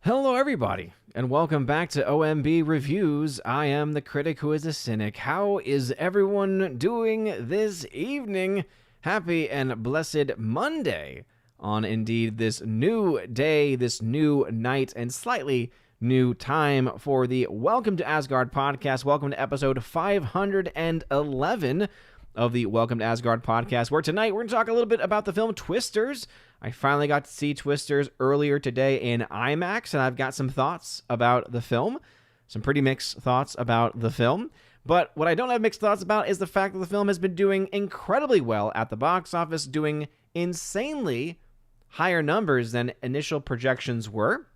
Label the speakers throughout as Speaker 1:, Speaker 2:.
Speaker 1: Hello, everybody, and welcome back to OMB Reviews. I am the critic who is a cynic. How is everyone doing this evening? Happy and blessed Monday on indeed this new day, this new night, and slightly new time for the Welcome to Asgard podcast. Welcome to episode 511 of the Welcome to Asgard podcast, where tonight we're going to talk a little bit about the film Twisters. I finally got to see Twisters earlier today in IMAX, and I've got some thoughts about the film, some pretty mixed thoughts about the film. But what I don't have mixed thoughts about is the fact that the film has been doing incredibly well at the box office, doing insanely higher numbers than initial projections were.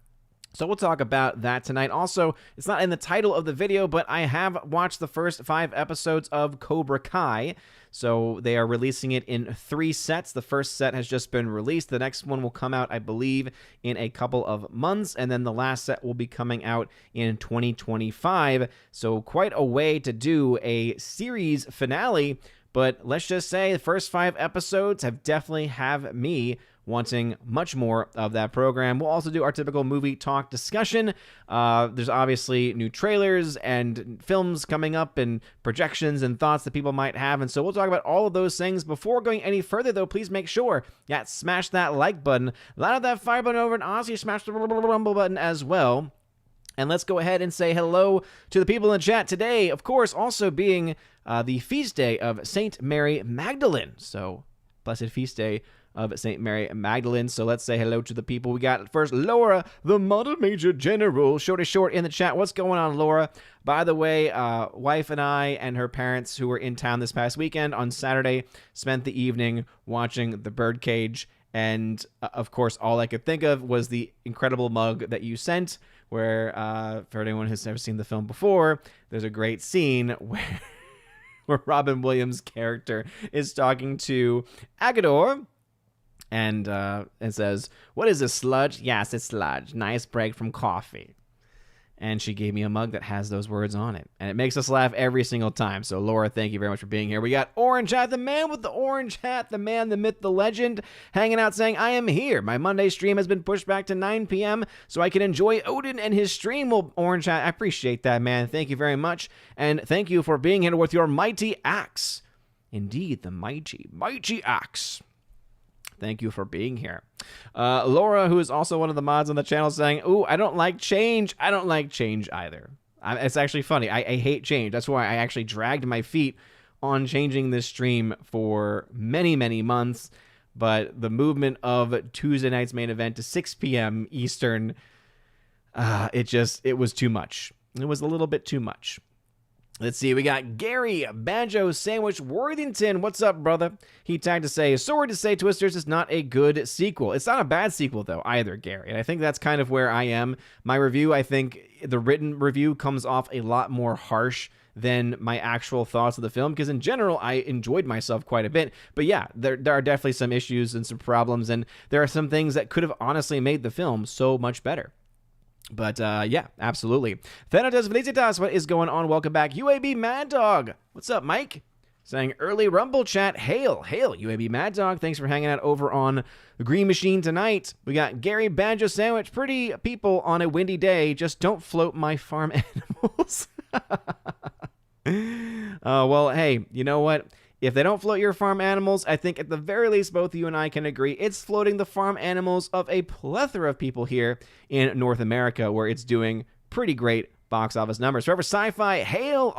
Speaker 1: So we'll talk about that tonight. Also, it's not in the title of the video, but I have watched the first 5 episodes of Cobra Kai. So they are releasing it in 3 sets. The first set has just been released. The next one will come out, I believe, in a couple of months. And then the last set will be coming out in 2025. So quite a way to do a series finale. But let's just say the first 5 episodes have definitely have me wanting much more of that program. We'll also do our typical movie talk discussion. There's obviously new trailers and films coming up and projections and thoughts that people might have. And so we'll talk about all of those things. Before going any further, though, please make sure, smash that like button, line that fire button over, and honestly smash the rumble button as well. And let's go ahead and say hello to the people in the chat today. Of course, also being the feast day of Saint Mary Magdalene. So, blessed feast day of St. Mary Magdalene. So let's say hello to the people. We got first Laura, the Model Major General. Short in the chat. What's going on, Laura? By the way, wife and I and her parents, who were in town this past weekend on Saturday, spent the evening watching The Birdcage. And of course, all I could think of was the incredible mug that you sent, where for anyone who's never seen the film before, there's a great scene where Robin Williams' character is talking to Agador, and says, "What is this, sludge?" "Yes, it's sludge. Nice break from coffee." And she gave me a mug that has those words on it. And it makes us laugh every single time. So, Laura, thank you very much for being here. We got Orange Hat, the man with the orange hat, the man, the myth, the legend, hanging out saying, "I am here. My Monday stream has been pushed back to 9 p.m. so I can enjoy Odin and his stream." Well, Orange Hat, I appreciate that, man. Thank you very much. And thank you for being here with your mighty axe. Indeed, the mighty axe. Thank you for being here. Laura, who is also one of the mods on the channel, saying, "Ooh, I don't like change." I don't like change either. It's actually funny. I hate change. That's why I actually dragged my feet on changing this stream for many, many months. But the movement of Tuesday night's main event to 6 p.m. Eastern, it was too much. It was a little bit too much. Let's see, we got Gary Banjo Sandwich Worthington. What's up, brother? He tagged to say, "Sorry to say Twisters is not a good sequel." It's not a bad sequel, though, either, Gary. And I think that's kind of where I am. My review, I think the written review comes off a lot more harsh than my actual thoughts of the film, because in general, I enjoyed myself quite a bit. But yeah, there are definitely some issues and some problems, and there are some things that could have honestly made the film so much better. But, yeah, absolutely. Thanatos Felicitas, what is going on? Welcome back. UAB Mad Dog. What's up, Mike? Saying early Rumble chat. Hail, UAB Mad Dog. Thanks for hanging out over on the Green Machine tonight. We got Gary Banjo Sandwich. Pretty people on a windy day. Just don't float my farm animals. Well, hey, you know what? If they don't float your farm animals, I think at the very least, both you and I can agree it's floating the farm animals of a plethora of people here in North America, where it's doing pretty great box office numbers. Forever Sci-Fi, hail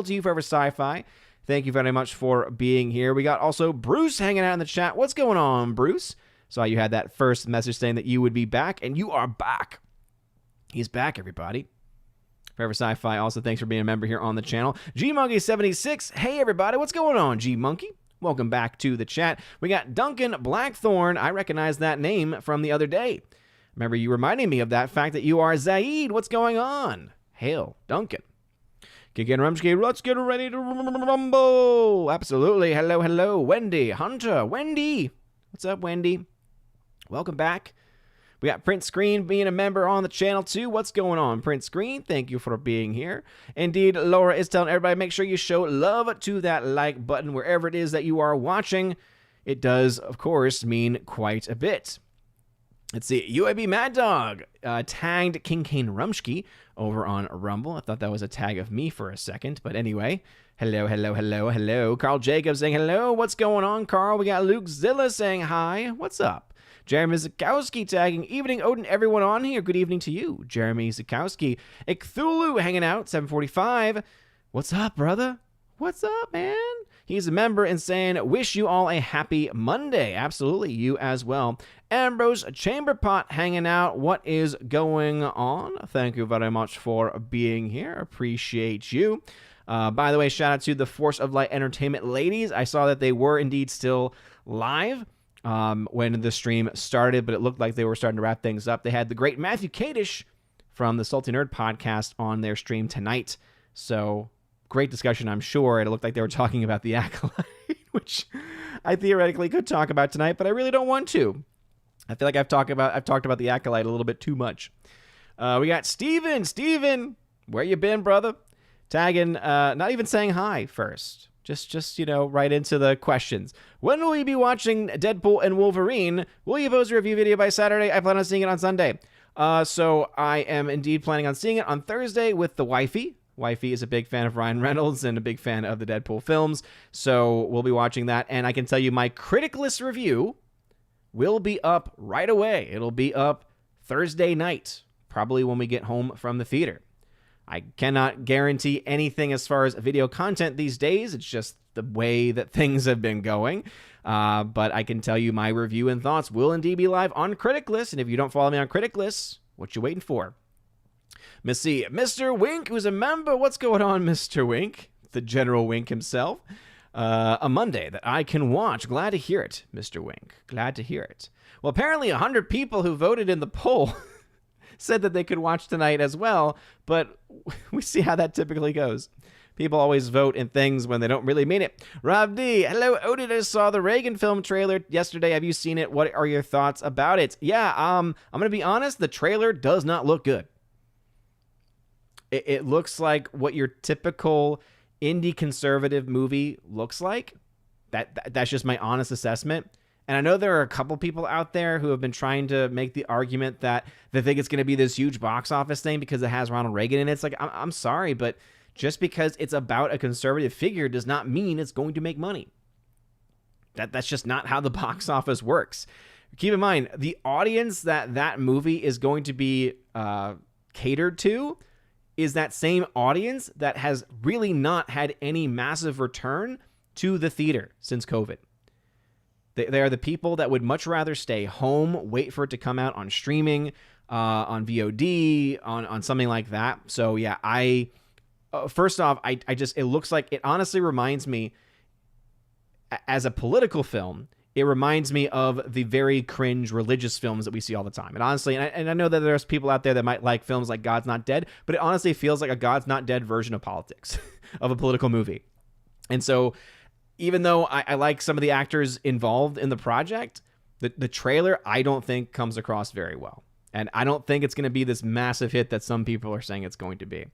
Speaker 1: to you, Forever Sci-Fi. Thank you very much for being here. We got also Bruce hanging out in the chat. What's going on, Bruce? Saw you had that first message saying that you would be back, and you are back. He's back, everybody. Forever Sci-Fi, also thanks for being a member here on the channel. G-Monkey76, hey everybody, what's going on, G-Monkey? Welcome back to the chat. We got Duncan Blackthorn. I recognize that name from the other day. Remember, you reminding me of that fact that you are Zaid. What's going on? Hail, Duncan. Kick in, Rumsky. Let's get ready to rumble. Absolutely. Hello, Wendy, Hunter, Wendy. What's up, Wendy? Welcome back. We got Print Screen being a member on the channel too. What's going on, Print Screen? Thank you for being here. Indeed, Laura is telling everybody, make sure you show love to that like button wherever it is that you are watching. It does, of course, mean quite a bit. Let's see. UAB Mad Dog tagged King Kane Rumsky over on Rumble. I thought that was a tag of me for a second. But anyway, hello. Carl Jacobs saying hello. What's going on, Carl? We got Luke Zilla saying hi. What's up? Jeremy Zakowski tagging Evening Odin, everyone on here. Good evening to you, Jeremy Zakowski. Cthulhu hanging out, 745. What's up, brother? What's up, man? He's a member and saying, wish you all a happy Monday. Absolutely, you as well. Ambrose Chamberpot hanging out. What is going on? Thank you very much for being here. Appreciate you. By the way, shout out to the Force of Light Entertainment ladies. I saw that they were indeed still live when the stream started, but it looked like they were starting to wrap things up. They had the great Matthew Kadish from the Salty Nerd podcast on their stream tonight. So great discussion, I'm sure. It looked like they were talking about the Acolyte, which I theoretically could talk about tonight, but I really don't want to. I feel like I've talked about the Acolyte a little bit too much. We got Steven, where you been, brother? Tagging, not even saying hi first. Just right into the questions. When will you be watching Deadpool and Wolverine? Will you post a review video by Saturday? I plan on seeing it on Sunday. So I am indeed planning on seeing it on Thursday with the wifey. Wifey is a big fan of Ryan Reynolds and a big fan of the Deadpool films, so we'll be watching that. And I can tell you my criticless review will be up right away. It'll be up Thursday night, probably when we get home from the theater. I cannot guarantee anything as far as video content these days. It's just the way that things have been going. But I can tell you my review and thoughts will indeed be live on Criticless. And if you don't follow me on Criticless, what you waiting for? Missy, Mr. Wink, who's a member. What's going on, Mr. Wink? The General Wink himself. A Monday that I can watch. Glad to hear it, Mr. Wink. Glad to hear it. Well, apparently 100 people who voted in the poll said that they could watch tonight as well, but we see how that typically goes. People always vote in things when they don't really mean it. Rob D, hello, Odin. I saw the Reagan film trailer yesterday. Have you seen it? What are your thoughts about it? Yeah, I'm going to be honest. The trailer does not look good. It looks like what your typical indie conservative movie looks like. That's just my honest assessment. And I know there are a couple people out there who have been trying to make the argument that they think it's going to be this huge box office thing because it has Ronald Reagan in it. It's like, I'm sorry, but just because it's about a conservative figure does not mean it's going to make money. That's just not how the box office works. Keep in mind, the audience that movie is going to be catered to is that same audience that has really not had any massive return to the theater since COVID. They are the people that would much rather stay home, wait for it to come out on streaming, on VOD, on something like that. So yeah, first off, it looks like, it honestly reminds me, as a political film, it reminds me of the very cringe religious films that we see all the time. And honestly, and I know that there's people out there that might like films like God's Not Dead, but it honestly feels like a God's Not Dead version of politics, of a political movie. And so even though I like some of the actors involved in the project, the trailer I don't think comes across very well. And I don't think it's going to be this massive hit that some people are saying it's going to be.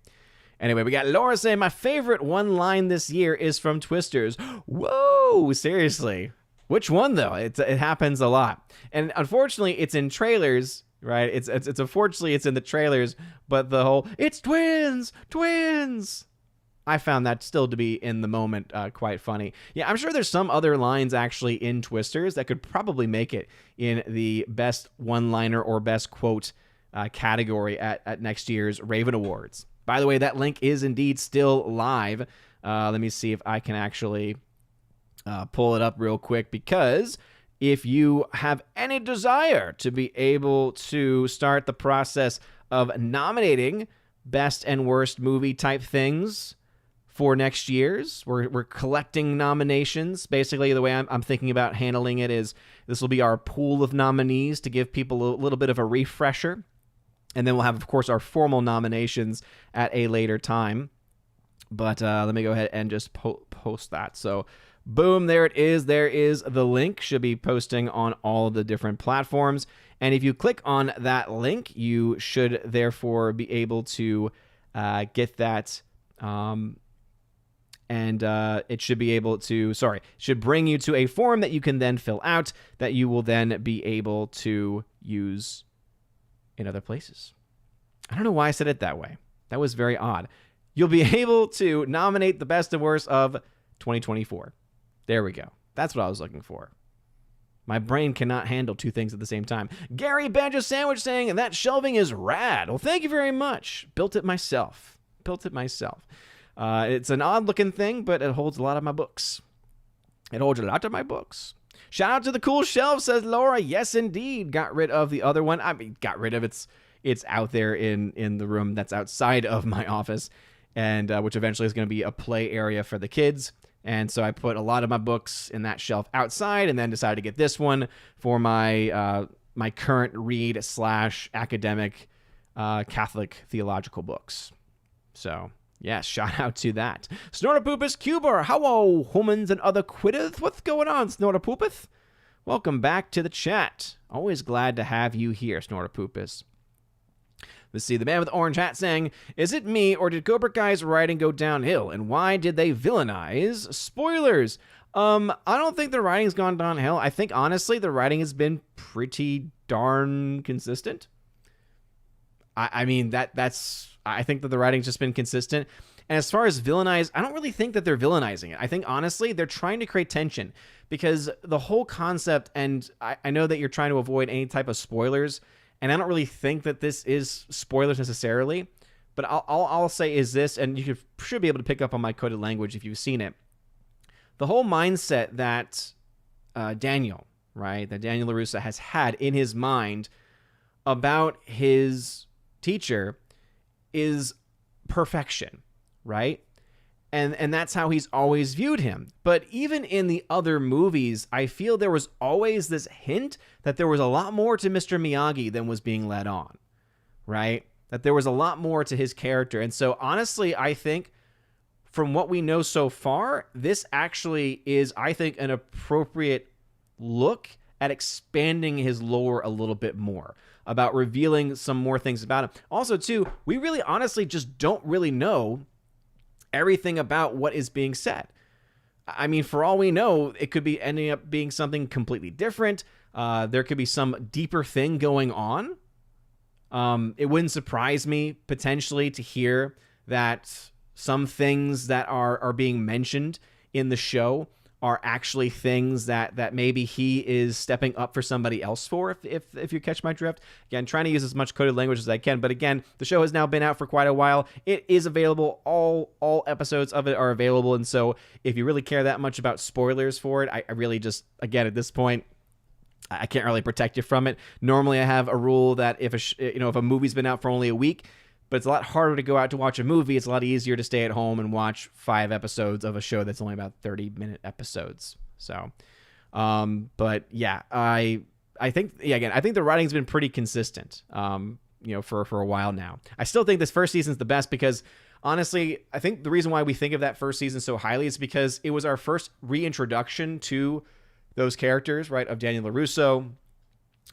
Speaker 1: Anyway, we got Laura saying, my favorite one line this year is from Twisters. Whoa, seriously. Which one, though? It happens a lot. And unfortunately, it's in trailers, right? It's unfortunately, it's in the trailers, but the whole, it's twins! I found that still to be, in the moment, quite funny. Yeah, I'm sure there's some other lines actually in Twisters that could probably make it in the best one-liner or best quote category at next year's Raven Awards. By the way, that link is indeed still live. Let me see if I can actually pull it up real quick, because if you have any desire to be able to start the process of nominating best and worst movie type things for next year's, we're collecting nominations. Basically, the way I'm thinking about handling it is this will be our pool of nominees to give people a little bit of a refresher. And then we'll have, of course, our formal nominations at a later time. But let me go ahead and just post that. So boom, there it is. There is the link. Should be posting on all of the different platforms. And if you click on that link, you should therefore be able to get that and it should be able to, should bring you to a form that you can then fill out that you will then be able to use in other places. I don't know why I said it that way. That was very odd. You'll be able to nominate the best and worst of 2024. There we go. That's what I was looking for. My brain cannot handle two things at the same time. Gary Badger Sandwich saying, that shelving is rad. Well, thank you very much. Built it myself. It's an odd-looking thing, but it holds a lot of my books. Shout out to the cool shelf, says Laura. Yes, indeed. Got rid of the other one. I mean, got rid of it's out there in the room that's outside of my office, and which eventually is going to be a play area for the kids. And so I put a lot of my books in that shelf outside, and then decided to get this one for my my current read / academic Catholic theological books. So yes, shout out to that. Snortapoopus Cuber, hello, humans and other quitters. What's going on, Snortapoopus? Welcome back to the chat. Always glad to have you here, Snortapoopus. Let's see, the man with the orange hat saying, is it me or did Cobra Kai's writing go downhill? And why did they villainize? Spoilers. I don't think the writing's gone downhill. I think, honestly, the writing has been pretty darn consistent. I mean, I think that the writing's just been consistent. And as far as villainize, I don't really think that they're villainizing it. I think, honestly, they're trying to create tension because the whole concept, and I know that you're trying to avoid any type of spoilers, and I don't really think that this is spoilers necessarily, but I'll say is this, and you should be able to pick up on my coded language if you've seen it. The whole mindset that Daniel LaRusso has had in his mind about his teacher is perfection, right? And that's how he's always viewed him. But even in the other movies, I feel there was always this hint that there was a lot more to Mr. Miyagi than was being led on, right? That there was a lot more to his character. And so honestly, I think from what we know so far, this actually is, I think, an appropriate look at expanding his lore a little bit more, about revealing some more things about him. Also, too, we really honestly just don't really know everything about what is being said. I mean, for all we know, it could be ending up being something completely different. There could be some deeper thing going on. It wouldn't surprise me potentially to hear that some things that are being mentioned in the show are actually things that maybe he is stepping up for somebody else for, if you catch my drift. Again, trying to use as much coded language as I can, but again, the show has now been out for quite a while. It is available. All episodes of it are available, and so if you really care that much about spoilers for it, I really just, again, at this point, I can't really protect you from it. Normally, I have a rule that if a movie's been out for only a week, but it's a lot harder to go out to watch a movie. It's a lot easier to stay at home and watch 5 episodes of a show that's only about 30-minute episodes. So, but yeah, I think the writing's been pretty consistent, for a while now. I still think this first season's the best because, honestly, I think the reason why we think of that first season so highly is because it was our first reintroduction to those characters, right? Of Daniel LaRusso,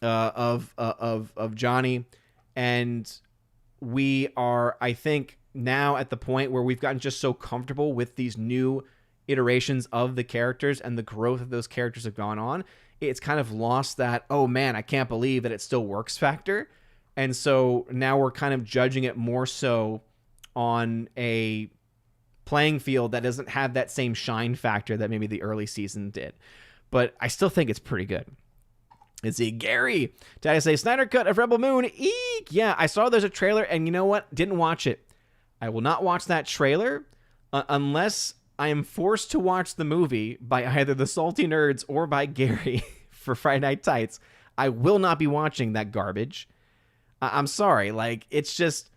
Speaker 1: of Johnny, and we are, I think, now at the point where we've gotten just so comfortable with these new iterations of the characters and the growth of those characters have gone on. It's kind of lost that, oh man, I can't believe that it still works factor. And so now we're kind of judging it more so on a playing field that doesn't have that same shine factor that maybe the early season did. But I still think it's pretty good. Let's see, Gary. Did I say Snyder Cut of Rebel Moon? Eek! Yeah, I saw there's a trailer, and you know what? Didn't watch it. I will not watch that trailer unless I am forced to watch the movie by either the Salty Nerds or by Gary for Friday Night Tights. I will not be watching that garbage. I'm sorry. Like, it's just...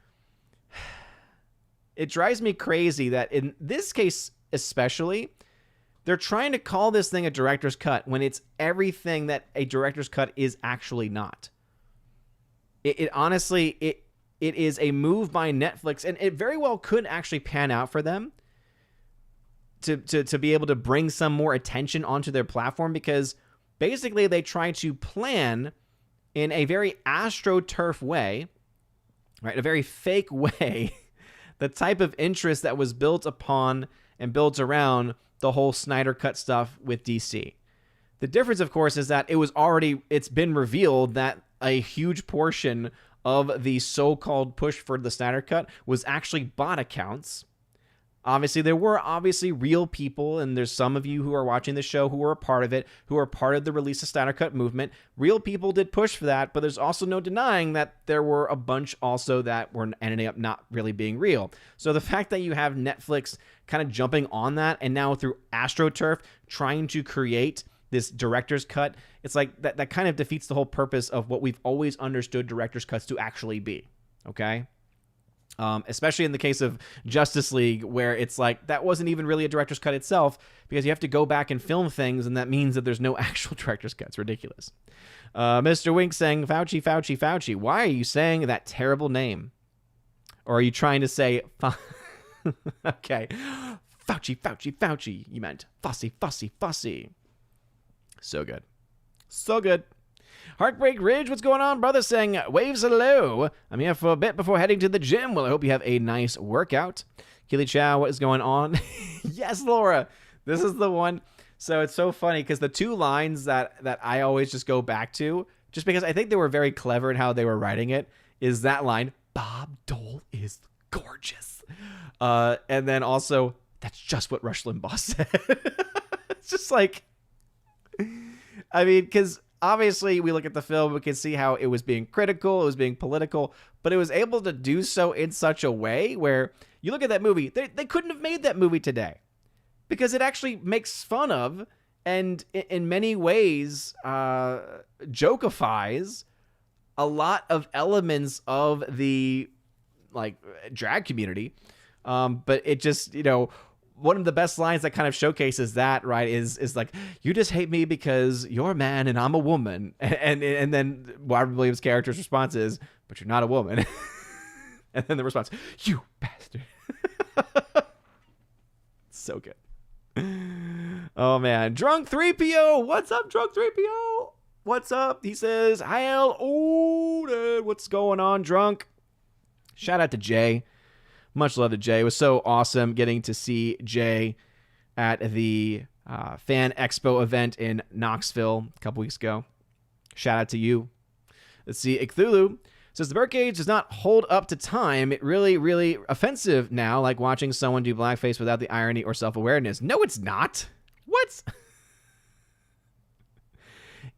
Speaker 1: It drives me crazy that in this case especially... They're trying to call this thing a director's cut when it's everything that a director's cut is actually not. It honestly, it is a move by Netflix, and it very well could actually pan out for them to be able to bring some more attention onto their platform, because basically they try to plan in a very AstroTurf way, right, a very fake way, the type of interest that was built upon and builds around the whole Snyder Cut stuff with DC. The difference, of course, is that it's been revealed that a huge portion of the so-called push for the Snyder Cut was actually bot accounts. Obviously, there were real people, and there's some of you who are watching the show who were a part of it, who are part of the release of Snyder Cut movement. Real people did push for that, but there's also no denying that there were a bunch also that were ending up not really being real. So the fact that you have Netflix kind of jumping on that, and now through AstroTurf trying to create this director's cut, it's like that kind of defeats the whole purpose of what we've always understood director's cuts to actually be, okay? Especially in the case of Justice League, where it's like that wasn't even really a director's cut itself, because you have to go back and film things, and that means that there's no actual director's cut. It's ridiculous. Mr. Wink saying, Fauci, Fauci, Fauci. Why are you saying that terrible name? Or are you trying to say... okay. Fauci, Fauci, Fauci. You meant Fussy, Fussy, Fussy. So good. So good. Heartbreak Ridge, what's going on, brother? Saying, waves hello. I'm here for a bit before heading to the gym. Well, I hope you have a nice workout. Keely Chow, what is going on? Yes, Laura. This is the one. So it's so funny because the two lines that I always just go back to, just because I think they were very clever in how they were writing it, is that line, Bob Dole is gorgeous. And then also, that's just what Rush Limbaugh said. It's just like, I mean, because obviously we look at the film, we can see how it was being critical, it was being political, but it was able to do so in such a way where you look at that movie, they couldn't have made that movie today because it actually makes fun of and in many ways jokeifies a lot of elements of the like drag community. But it just, one of the best lines that kind of showcases that, right, is like, you just hate me because you're a man and I'm a woman. And then Robin Williams' character's response is, but you're not a woman. And then the response, you bastard. So good. Oh, man. Drunk 3PO. What's up, Drunk 3PO? What's up? He says, Hail Odin. What's going on, Drunk? Shout out to Jay. Much love to Jay. It was so awesome getting to see Jay at the Fan Expo event in Knoxville a couple weeks ago. Shout out to you. Let's see. Cthulhu says, the birdcage does not hold up to time. It really, really offensive now, like watching someone do blackface without the irony or self-awareness. No, it's not. What?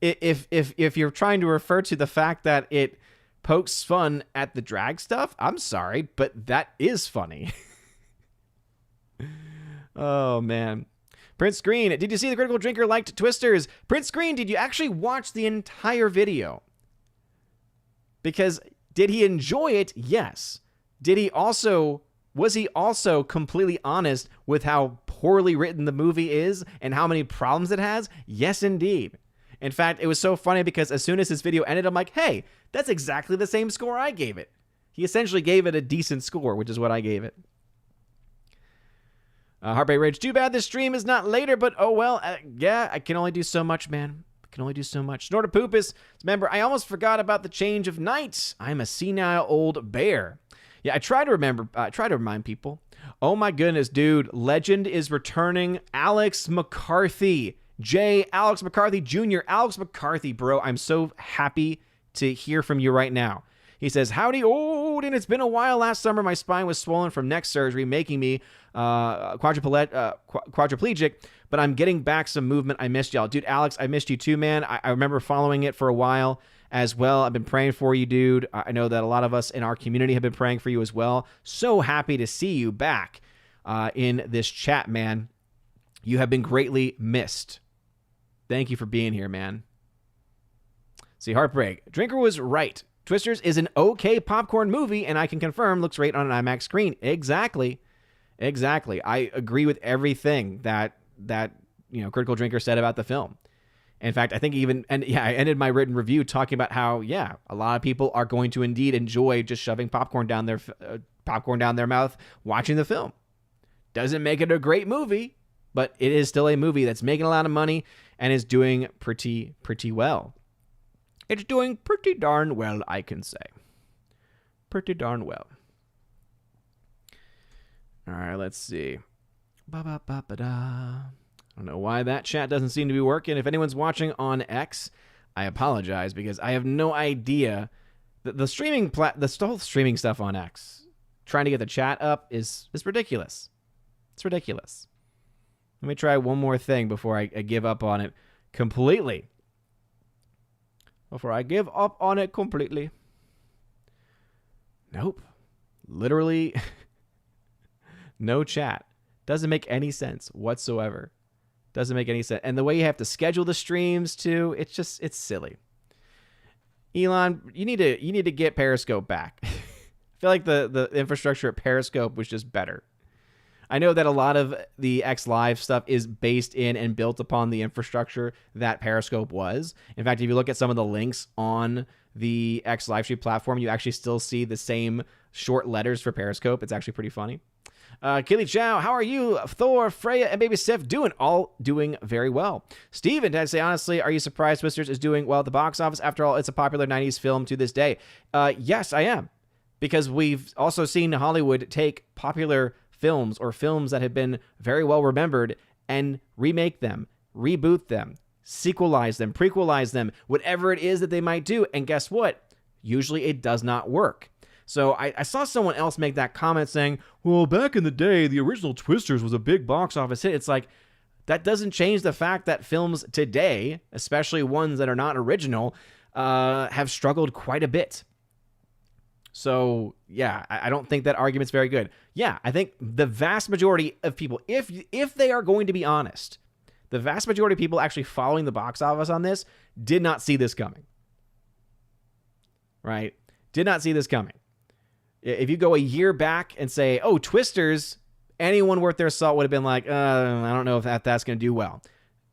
Speaker 1: If you're trying to refer to the fact that it pokes fun at the drag stuff, I'm sorry, but that is funny. Oh, man. Prince Green, did you see the Critical Drinker liked Twisters? Prince Green, did you actually watch the entire video? Because did he enjoy it? Yes. Was he also completely honest with how poorly written the movie is and how many problems it has? Yes, indeed. In fact, it was so funny because as soon as this video ended, I'm like, hey, that's exactly the same score I gave it. He essentially gave it a decent score, which is what I gave it. Heartbreak Rage, too bad this stream is not later, but oh well. Yeah, I can only do so much, man. I can only do so much. Snorter Poopus, remember, I almost forgot about the change of night. I'm a senile old bear. Yeah, I try to remind people. Oh my goodness, dude. Legend is returning. Alex McCarthy. Alex McCarthy Jr. Alex McCarthy, bro. I'm so happy to hear from you right now. He says, howdy, Odin. It's been a while. Last summer, my spine was swollen from neck surgery, making me quadriplegic, but I'm getting back some movement. I missed y'all. Dude, Alex, I missed you too, man. I remember following it for a while as well. I've been praying for you, dude. I know that a lot of us in our community have been praying for you as well. So happy to see you back in this chat, man. You have been greatly missed. Thank you for being here, man. See, Heartbreak. Drinker was right. Twisters is an okay popcorn movie, and I can confirm looks great on an IMAX screen. Exactly. I agree with everything that Critical Drinker said about the film. In fact, I think I ended my written review talking about how, a lot of people are going to indeed enjoy just shoving popcorn down their mouth watching the film. Doesn't make it a great movie, but it is still a movie that's making a lot of money and is doing pretty well. It's doing pretty darn well, I can say. Pretty darn well. All right, let's see. Ba-ba-ba-ba-da. I don't know why that chat doesn't seem to be working. If anyone's watching on X, I apologize because I have no idea. The whole streaming stuff on X, trying to get the chat up is ridiculous. It's ridiculous. Let me try one more thing before I give up on it completely. Nope. Literally no chat. Doesn't make any sense whatsoever. Doesn't make any sense. And the way you have to schedule the streams too, it's silly. Elon, you need to get Periscope back. I feel like the infrastructure at Periscope was just better. I know that a lot of the X Live stuff is based in and built upon the infrastructure that Periscope was. In fact, if you look at some of the links on the X Livestream platform, you actually still see the same short letters for Periscope. It's actually pretty funny. Killy Chow, how are you? Thor, Freya, and Baby Sif doing very well. Steven, I'd say honestly, are you surprised Twisters is doing well at the box office? After all, it's a popular 90s film to this day. Yes, I am. Because we've also seen Hollywood take popular films or films that have been very well remembered and remake them, reboot them, sequelize them, prequelize them, whatever it is that they might do. And guess what? Usually it does not work. So I saw someone else make that comment saying, well, back in the day, the original Twisters was a big box office hit. It's like, that doesn't change the fact that films today, especially ones that are not original, have struggled quite a bit. So, yeah, I don't think that argument's very good. Yeah, I think the vast majority of people, if they are going to be honest, the vast majority of people actually following the box office on this did not see this coming. Right? Did not see this coming. If you go a year back and say, oh, Twisters, anyone worth their salt would have been like, I don't know if that's going to do well.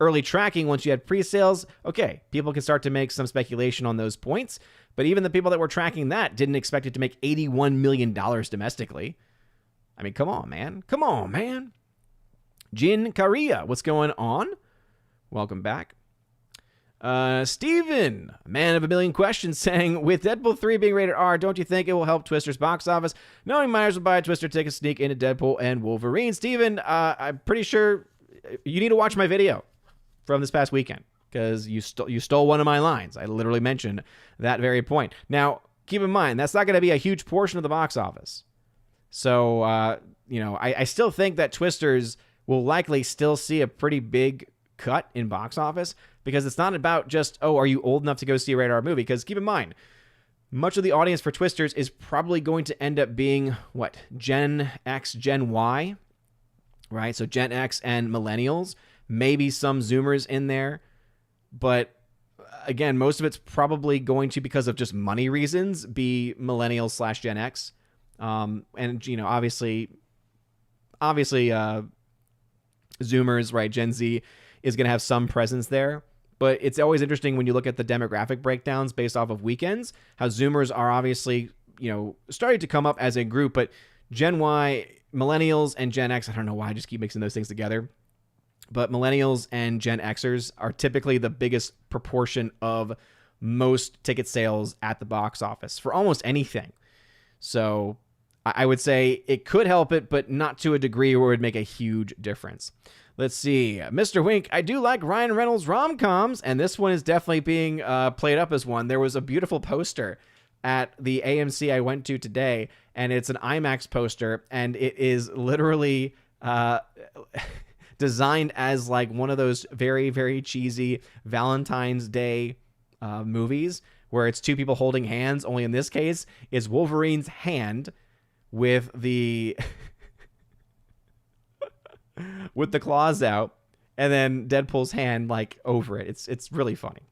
Speaker 1: Early tracking, once you had pre-sales, okay, people can start to make some speculation on those points. But even the people that were tracking that didn't expect it to make $81 million domestically. I mean, come on, man. Come on, man. Jin Korea, what's going on? Welcome back. Steven, man of a million questions, saying, with Deadpool 3 being rated R, don't you think it will help Twister's box office? Knowing Myers will buy a Twister ticket, sneak into Deadpool and Wolverine. Steven, I'm pretty sure you need to watch my video from this past weekend because you stole one of my lines. I literally mentioned that very point. Now, keep in mind, that's not going to be a huge portion of the box office. So, I still think that Twisters will likely still see a pretty big cut in box office because it's not about just, oh, are you old enough to go see a rated R movie? Because keep in mind, much of the audience for Twisters is probably going to end up being, what, Gen X, Gen Y, right? So Gen X and millennials, maybe some Zoomers in there. But again, most of it's probably going to, because of just money reasons, be millennials / Gen X. And, obviously, Zoomers, right? Gen Z is going to have some presence there. But it's always interesting when you look at the demographic breakdowns based off of weekends, how Zoomers are obviously, starting to come up as a group. But Gen Y, millennials, and Gen X, I don't know why I just keep mixing those things together. But millennials and Gen Xers are typically the biggest proportion of most ticket sales at the box office for almost anything. So I would say it could help it, but not to a degree where it would make a huge difference. Let's see. Mr. Wink, I do like Ryan Reynolds rom-coms, and this one is definitely being played up as one. There was a beautiful poster at the AMC I went to today, and it's an IMAX poster, and it is literally designed as like one of those very, very cheesy Valentine's Day movies where it's two people holding hands. Only in this case, it's Wolverine's hand with the with the claws out, and then Deadpool's hand like over it. It's really funny.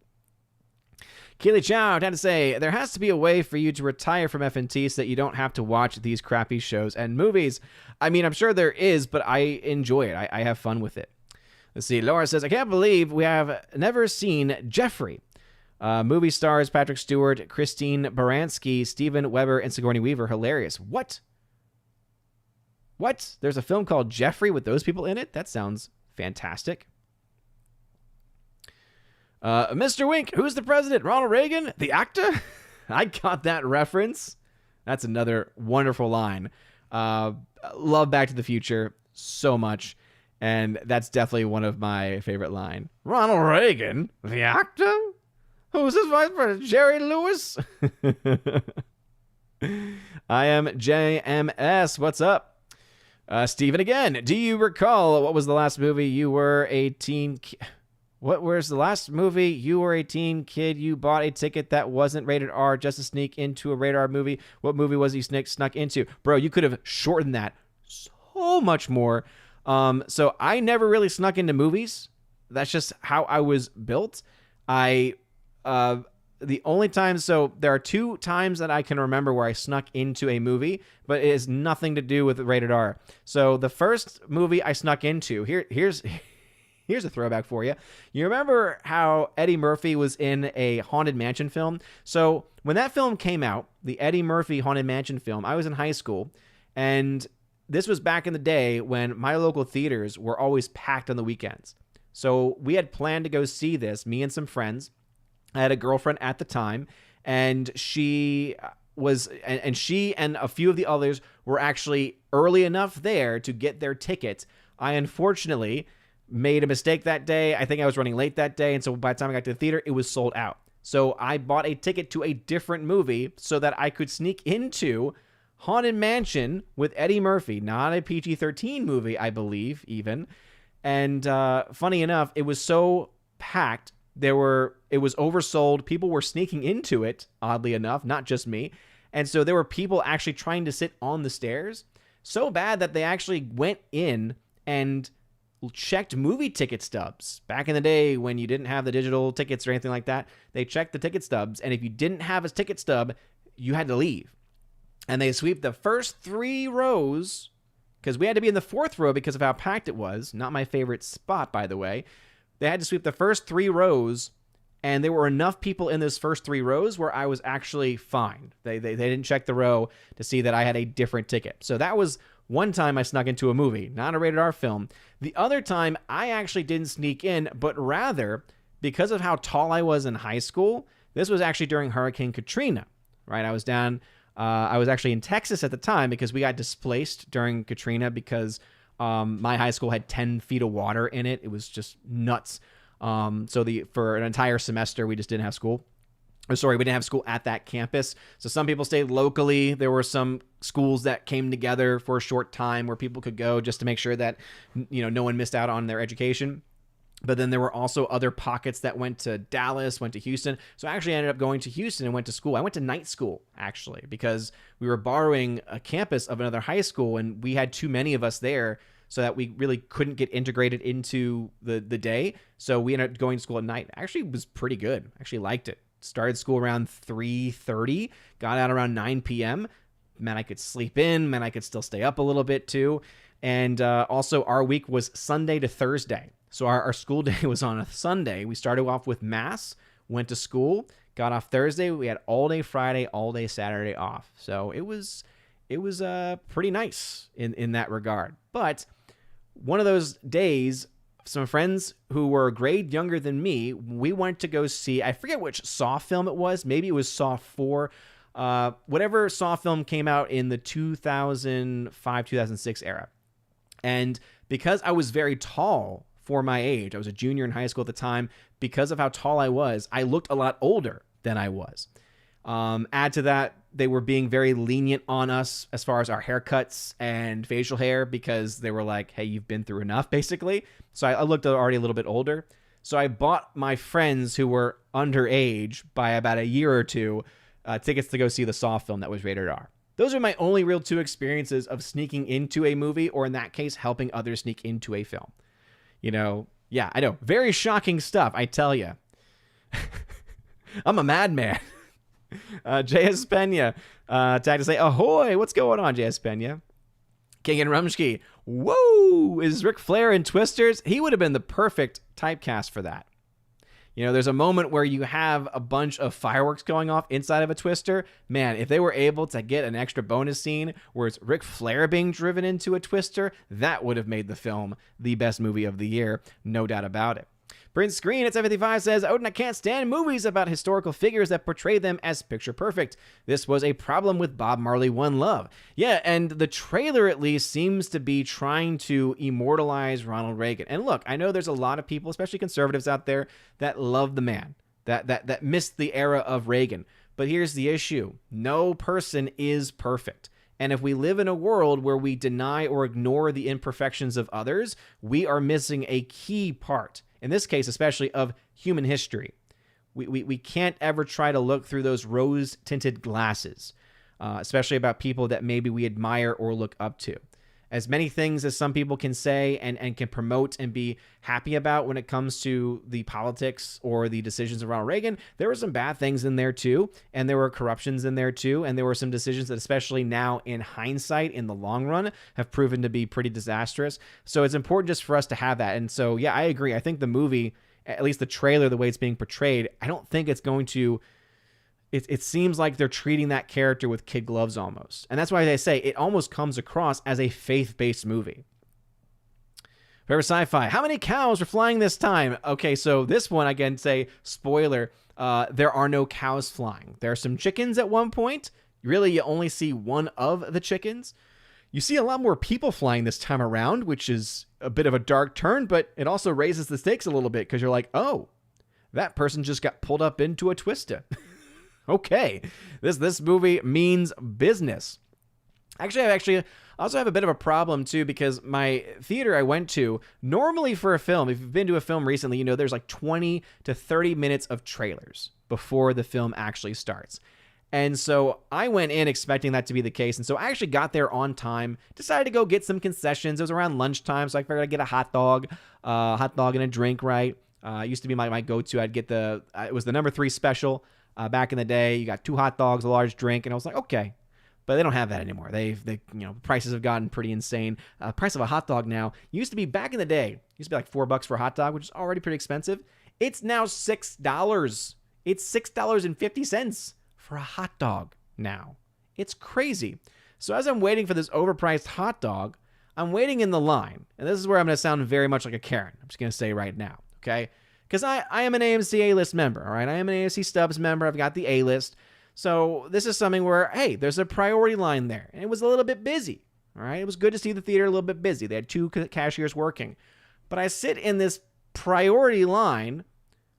Speaker 1: Keely Chow, I had to say, there has to be a way for you to retire from FNT so that you don't have to watch these crappy shows and movies. I mean, I'm sure there is, but I enjoy it. I have fun with it. Let's see. Laura says, I can't believe we have never seen Jeffrey. Movie stars Patrick Stewart, Christine Baranski, Steven Weber, and Sigourney Weaver. Hilarious. What? There's a film called Jeffrey with those people in it? That sounds fantastic. Mr. Wink, who's the president? Ronald Reagan? The actor? I got that reference. That's another wonderful line. Love Back to the Future so much. And that's definitely one of my favorite lines. Ronald Reagan, the actor? Who's his vice president? Jerry Lewis? I am JMS. What's up? Steven again. Do you recall what was the last movie you were a teen? What was the last movie you were a teen kid? You bought a ticket that wasn't rated R just to sneak into a rated R movie. What movie was you snuck into? Bro, you could have shortened that so much more. So I never really snuck into movies. That's just how I was built. The only time, so there are 2 times that I can remember where I snuck into a movie, but it has nothing to do with rated R. So the first movie I snuck into, here's a throwback for you. You remember how Eddie Murphy was in a Haunted Mansion film? So when that film came out, the Eddie Murphy Haunted Mansion film, I was in high school, and this was back in the day when my local theaters were always packed on the weekends. So we had planned to go see this, me and some friends. I had a girlfriend at the time, and she and a few of the others were actually early enough there to get their tickets. I unfortunately made a mistake that day. I think I was running late that day, and so by the time I got to the theater, it was sold out. So I bought a ticket to a different movie so that I could sneak into Haunted Mansion with Eddie Murphy, not a PG-13 movie, I believe, even. And funny enough, it was so packed. It was oversold. People were sneaking into it, oddly enough, not just me. And so there were people actually trying to sit on the stairs so bad that they actually went in and checked movie ticket stubs. Back in the day when you didn't have the digital tickets or anything like that, they checked the ticket stubs. And if you didn't have a ticket stub, you had to leave. And they sweep the first 3 rows, because we had to be in the 4th row because of how packed it was. Not my favorite spot, by the way. They had to sweep the first 3 rows, and there were enough people in those first 3 rows where I was actually fine. They didn't check the row to see that I had a different ticket. So that was one time I snuck into a movie, not a rated R film. The other time, I actually didn't sneak in, but rather, because of how tall I was in high school, this was actually during Hurricane Katrina, right? I was actually in Texas at the time because we got displaced during Katrina because my high school had 10 feet of water in it. It was just nuts. For an entire semester, we just didn't have school. We didn't have school at that campus. So some people stayed locally. There were some schools that came together for a short time where people could go just to make sure that, no one missed out on their education. But then there were also other pockets that went to Dallas, went to Houston. So I actually ended up going to Houston and went to school. I went to night school, actually, because we were borrowing a campus of another high school, and we had too many of us there so that we really couldn't get integrated into the day. So we ended up going to school at night. Actually, it was pretty good. I actually liked it. Started school around 3:30, got out around 9 p.m. Man, I could sleep in. Man, I could still stay up a little bit too. And also, our week was Sunday to Thursday. So our school day was on a Sunday. We started off with Mass, went to school, got off Thursday. We had all day Friday, all day Saturday off. So it was pretty nice in that regard. But one of those days, some friends who were a grade younger than me, we went to go see, I forget which Saw film it was. Maybe it was Saw 4. Whatever Saw film came out in the 2005, 2006 era. And because I was very tall for my age, I was a junior in high school at the time, because of how tall I was, I looked a lot older than I was. Add to that, they were being very lenient on us as far as our haircuts and facial hair, because they were like, hey, you've been through enough, basically. So I looked already a little bit older. So I bought my friends who were underage by about a year or two tickets to go see the Saw film that was rated R. Those are my only real 2 experiences of sneaking into a movie, or in that case, helping others sneak into a film. Yeah, I know. Very shocking stuff, I tell you. I'm a madman. J.S. Pena tagged to say, ahoy, what's going on, J.S. Pena? King and Rumsky, whoa, is Ric Flair in Twisters? He would have been the perfect typecast for that. There's a moment where you have a bunch of fireworks going off inside of a twister. Man, if they were able to get an extra bonus scene where it's Ric Flair being driven into a twister, that would have made the film the best movie of the year, no doubt about it. Prince Screen at 755 says, Odin, I can't stand movies about historical figures that portray them as picture perfect. This was a problem with Bob Marley One Love. Yeah, and the trailer at least seems to be trying to immortalize Ronald Reagan. And look, I know there's a lot of people, especially conservatives out there, that love the man, that missed the era of Reagan. But here's the issue. No person is perfect. And if we live in a world where we deny or ignore the imperfections of others, we are missing a key part, in this case especially, of human history. We can't ever try to look through those rose-tinted glasses, especially about people that maybe we admire or look up to. As many things as some people can say and can promote and be happy about when it comes to the politics or the decisions of Ronald Reagan, there were some bad things in there too, and there were corruptions in there too, and there were some decisions that, especially now in hindsight, in the long run, have proven to be pretty disastrous. So it's important just for us to have that. And so, yeah, I agree. I think the movie, at least the trailer, the way it's being portrayed, I don't think it's going to... It seems like they're treating that character with kid gloves almost. And that's why they say it almost comes across as a faith-based movie. Forever Sci-Fi, how many cows were flying this time? Okay, so this one, I can say, spoiler, there are no cows flying. There are some chickens at one point. Really, you only see one of the chickens. You see a lot more people flying this time around, which is a bit of a dark turn, but it also raises the stakes a little bit because you're like, oh, that person just got pulled up into a twister. Okay, this movie means business. Actually, I also have a bit of a problem too, because my theater I went to, normally for a film, if you've been to a film recently, you know there's like 20 to 30 minutes of trailers before the film actually starts. And so I went in expecting that to be the case. And so I actually got there on time, decided to go get some concessions. It was around lunchtime, so I figured I'd get a hot dog and a drink, right? It used to be my go-to. I'd get it was the number 3 special. Back in the day, you got 2 hot dogs, a large drink, and I was like, okay. But they don't have that anymore. They prices have gotten pretty insane. Price of a hot dog now used to be, back in the day, used to be like $4 for a hot dog, which is already pretty expensive. It's now $6. It's $6.50 for a hot dog now. It's crazy. So as I'm waiting for this overpriced hot dog, I'm waiting in the line. And this is where I'm going to sound very much like a Karen. I'm just going to say right now, okay? Because I am an AMC A-list member, all right? I am an AMC Stubs member. I've got the A-list. So this is something where, hey, there's a priority line there. And it was a little bit busy, all right? It was good to see the theater a little bit busy. They had 2 cashiers working. But I sit in this priority line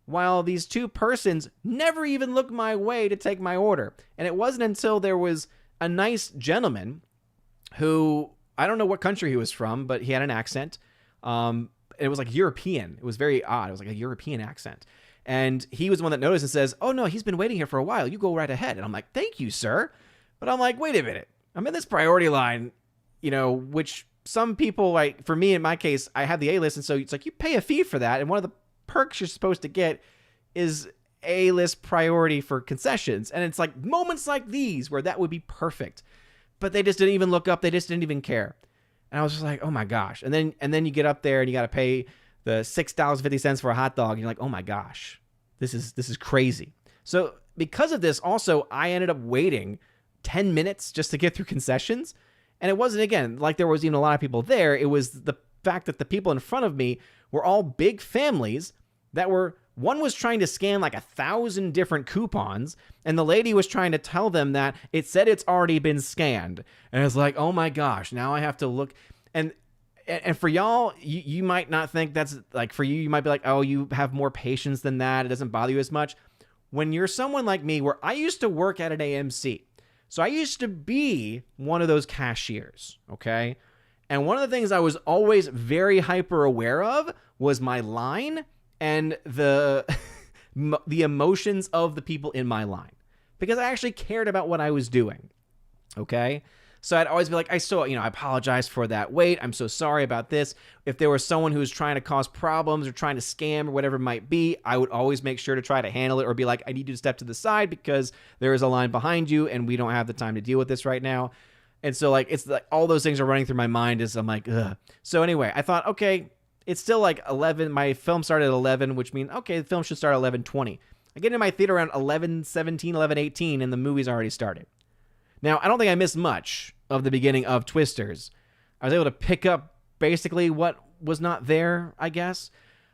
Speaker 1: while these 2 persons never even look my way to take my order. And it wasn't until there was a nice gentleman who, I don't know what country he was from, but he had an accent. It was like European. It was very odd. It was like a European accent. And he was the one that noticed and says, oh, no, he's been waiting here for a while. You go right ahead. And I'm like, thank you, sir. But I'm like, wait a minute. I'm in this priority line, which some people, like for me, in my case, I have the A-list. And so it's like you pay a fee for that. And one of the perks you're supposed to get is A-list priority for concessions. And it's like moments like these where that would be perfect. But they just didn't even look up. They just didn't even care. And I was just like, oh my gosh. And then you get up there and you got to pay the $6.50 for a hot dog. And you're like, oh my gosh, this is crazy. So because of this, also, I ended up waiting 10 minutes just to get through concessions. And it wasn't, again, like there was even a lot of people there. It was the fact that the people in front of me were all big families that were, one was trying to scan like 1,000 different coupons, and the lady was trying to tell them that it said it's already been scanned. And it's like, oh my gosh, now I have to look. And for y'all, you might not think that's like, for you might be like, oh, you have more patience than that. It doesn't bother you as much. When you're someone like me, where I used to work at an AMC, so I used to be one of those cashiers, okay? And one of the things I was always very hyper aware of was my line and the emotions of the people in my line, because I actually cared about what I was doing, okay? So I'd always be like, I apologize for that wait. I'm so sorry about this. If there was someone who was trying to cause problems or trying to scam or whatever it might be, I would always make sure to try to handle it, or be like, I need you to step to the side because there is a line behind you and we don't have the time to deal with this right now. And so like, it's like all those things are running through my mind as I'm like, ugh. So anyway, I thought, okay, it's still like 11. My film started at 11, which means, okay, the film should start at 11:20. I get into my theater around 11:17, 11:18, and the movie's already started. Now, I don't think I missed much of the beginning of Twisters. I was able to pick up basically what was not there, I guess.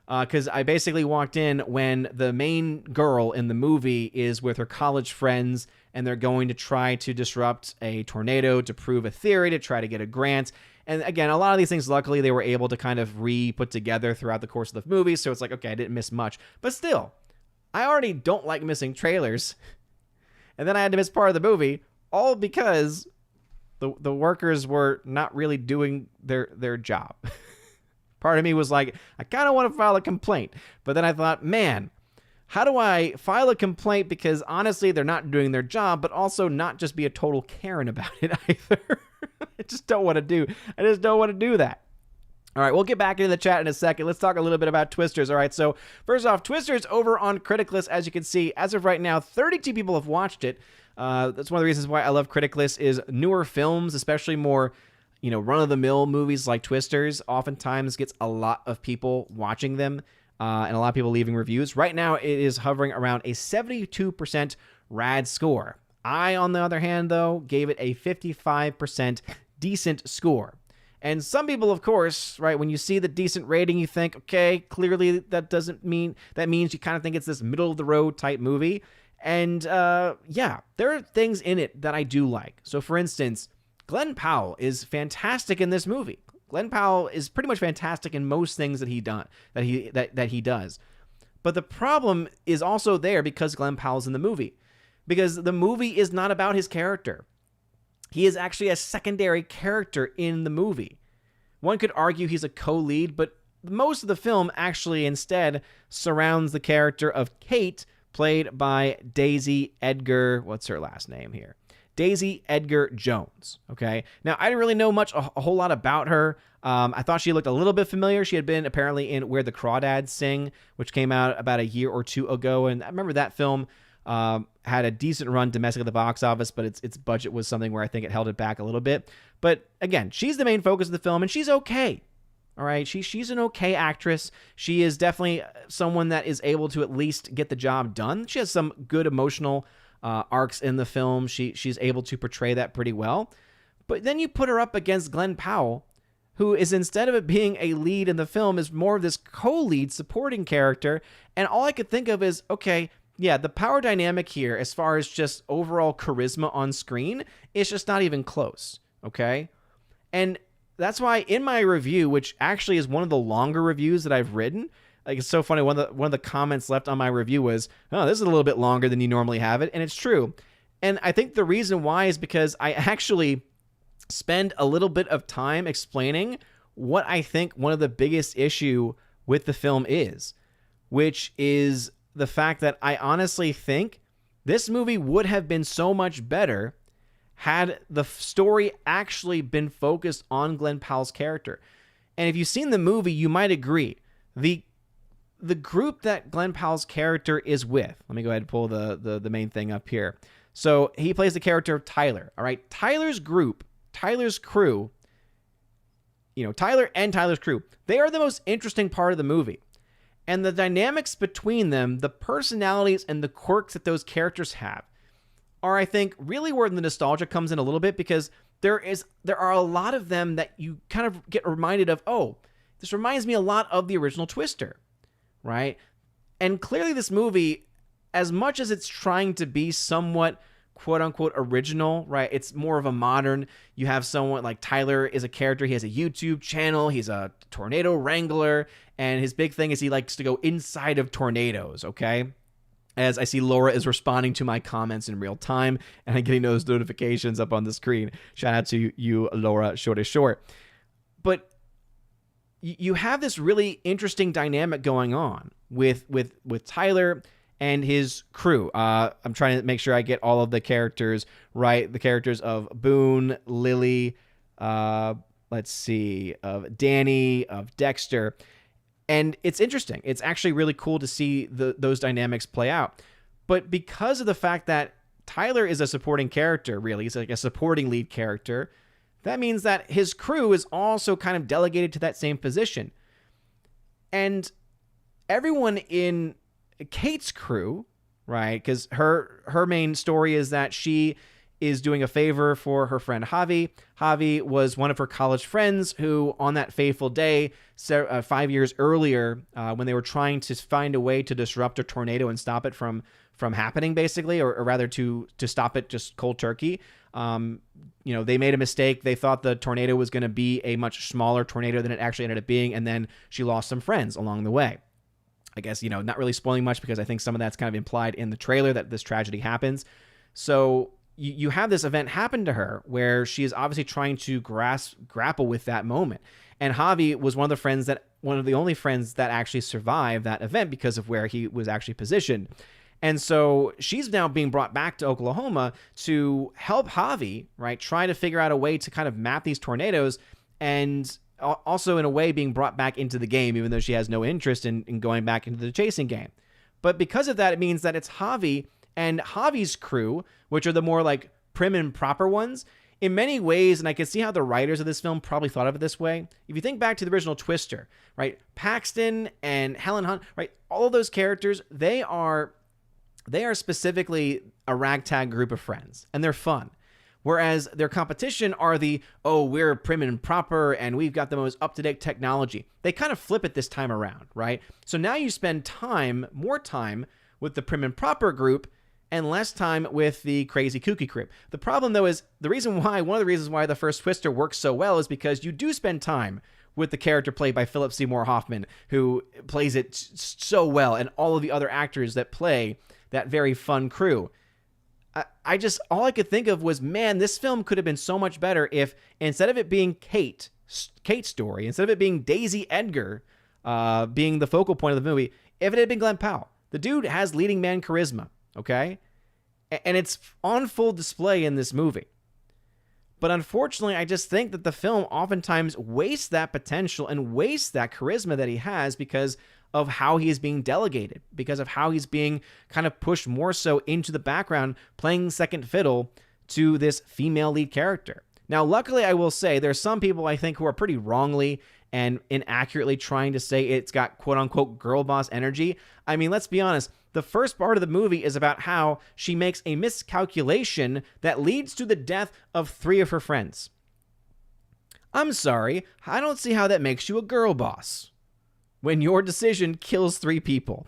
Speaker 1: because I basically walked in when the main girl in the movie is with her college friends, and they're going to try to disrupt a tornado to prove a theory, to try to get a grant. And again, a lot of these things, luckily, they were able to kind of re-put together throughout the course of the movie, so it's like, okay, I didn't miss much. But still, I already don't like missing trailers, and then I had to miss part of the movie, all because the workers were not really doing their job. Part of me was like, I kind of want to file a complaint. But then I thought, man, how do I file a complaint? Because honestly, they're not doing their job, but also not just be a total Karen about it either. I just don't want to do that. All right, we'll get back into the chat in a second. Let's talk a little bit about Twisters. All right, so first off, Twisters over on Criticlist, as you can see, as of right now, 32 people have watched it. That's one of the reasons why I love Criticlist is newer films, especially more run-of-the-mill movies like Twisters oftentimes gets a lot of people watching them and a lot of people leaving reviews. Right now, it is hovering around a 72% rad score. I, on the other hand, though, gave it a 55% decent score. And some people, of course, right, when you see the decent rating, you think, okay, clearly that means you kind of think it's this middle-of-the-road type movie. And yeah, there are things in it that I do like. So, for instance, Glenn Powell is fantastic in this movie. Glenn Powell is pretty much fantastic in most things that he does. But the problem is also there because Glenn Powell's in the movie. Because the movie is not about his character. He is actually a secondary character in the movie. One could argue he's a co-lead, but most of the film actually instead surrounds the character of Kate, played by Daisy Edgar. What's her last name here? Daisy Edgar Jones, okay? Now, I didn't really know a whole lot about her. I thought she looked a little bit familiar. She had been apparently in Where the Crawdads Sing, which came out about a year or two ago, and I remember that film had a decent run domestic at the box office, but its budget was something where I think it held it back a little bit. But again, she's the main focus of the film, and she's okay. All right, she's an okay actress. She is definitely someone that is able to at least get the job done. She has some good emotional arcs in the film. She's able to portray that pretty well. But then you put her up against Glenn Powell, who is, instead of it being a lead in the film, is more of this co-lead supporting character. And all I could think of is, okay, yeah, the power dynamic here, as far as just overall charisma on screen, is just not even close, okay? And that's why in my review, which actually is one of the longer reviews that I've written, like, it's so funny, one of the comments left on my review was, oh, this is a little bit longer than you normally have it, and it's true. And I think the reason why is because I actually spend a little bit of time explaining what I think one of the biggest issue with the film is, which is the fact that I honestly think this movie would have been so much better had the story actually been focused on Glenn Powell's character. And if you've seen the movie, you might agree. The group that Glenn Powell's character is with, let me go ahead and pull the main thing up here. So he plays the character of Tyler. All right, Tyler's crew, Tyler and Tyler's crew, they are the most interesting part of the movie. And the dynamics between them, the personalities and the quirks that those characters have are, I think, really where the nostalgia comes in a little bit, because there are a lot of them that you kind of get reminded of, oh, this reminds me a lot of the original Twister, right? And clearly this movie, as much as it's trying to be somewhat quote-unquote original, right? It's more of a modern. You have someone like Tyler is a character. He has a YouTube channel. He's a tornado wrangler. And his big thing is he likes to go inside of tornadoes, okay? As I see Laura is responding to my comments in real time, and I'm getting those notifications up on the screen. Shout out to you, Laura, short is short. But you have this really interesting dynamic going on with Tyler and his crew. I'm trying to make sure I get all of the characters right. The characters of Boone, Lily, of Danny, of Dexter. And it's interesting. It's actually really cool to see those dynamics play out. But because of the fact that Tyler is a supporting character, really, he's like a supporting lead character, that means that his crew is also kind of delegated to that same position. And everyone in Kate's crew, right, because her main story is that she is doing a favor for her friend Javi. Javi was one of her college friends who, on that fateful day, 5 years earlier, when they were trying to find a way to disrupt a tornado and stop it from happening, basically, or rather to stop it just cold turkey, they made a mistake. They thought the tornado was going to be a much smaller tornado than it actually ended up being, and then she lost some friends along the way. I guess, not really spoiling much because I think some of that's kind of implied in the trailer that this tragedy happens. So you have this event happen to her where she is obviously trying to grapple with that moment. And Javi was one of the only friends that actually survived that event because of where he was actually positioned. And so she's now being brought back to Oklahoma to help Javi, right, try to figure out a way to kind of map these tornadoes, and also in a way being brought back into the game, even though she has no interest in going back into the chasing game. But because of that, it means that it's Javi and Javi's crew, which are the more like prim and proper ones, in many ways, and I can see how the writers of this film probably thought of it this way. If you think back to the original Twister, right, Paxton and Helen Hunt, right, all of those characters, they are specifically a ragtag group of friends, and they're fun. Whereas their competition are we're prim and proper, and we've got the most up-to-date technology. They kind of flip it this time around, right? So now you spend more time with the prim and proper group, and less time with the crazy kooky group. The problem, though, is one of the reasons why the first Twister works so well is because you do spend time with the character played by Philip Seymour Hoffman, who plays it so well, and all of the other actors that play that very fun crew. All I could think of was, man, this film could have been so much better if, instead of it being Kate's story, instead of it being Daisy Edgar being the focal point of the movie, if it had been Glenn Powell. The dude has leading man charisma, okay? And it's on full display in this movie. But unfortunately, I just think that the film oftentimes wastes that potential and wastes that charisma that he has because of how he is being delegated, because of how he's being kind of pushed more so into the background, playing second fiddle to this female lead character. Now, luckily, I will say there's some people I think who are pretty wrongly and inaccurately trying to say it's got quote-unquote girl boss energy. I mean, let's be honest. The first part of the movie is about how she makes a miscalculation that leads to the death of 3 of her friends. I'm sorry, I don't see how that makes you a girl boss when your decision kills 3 people.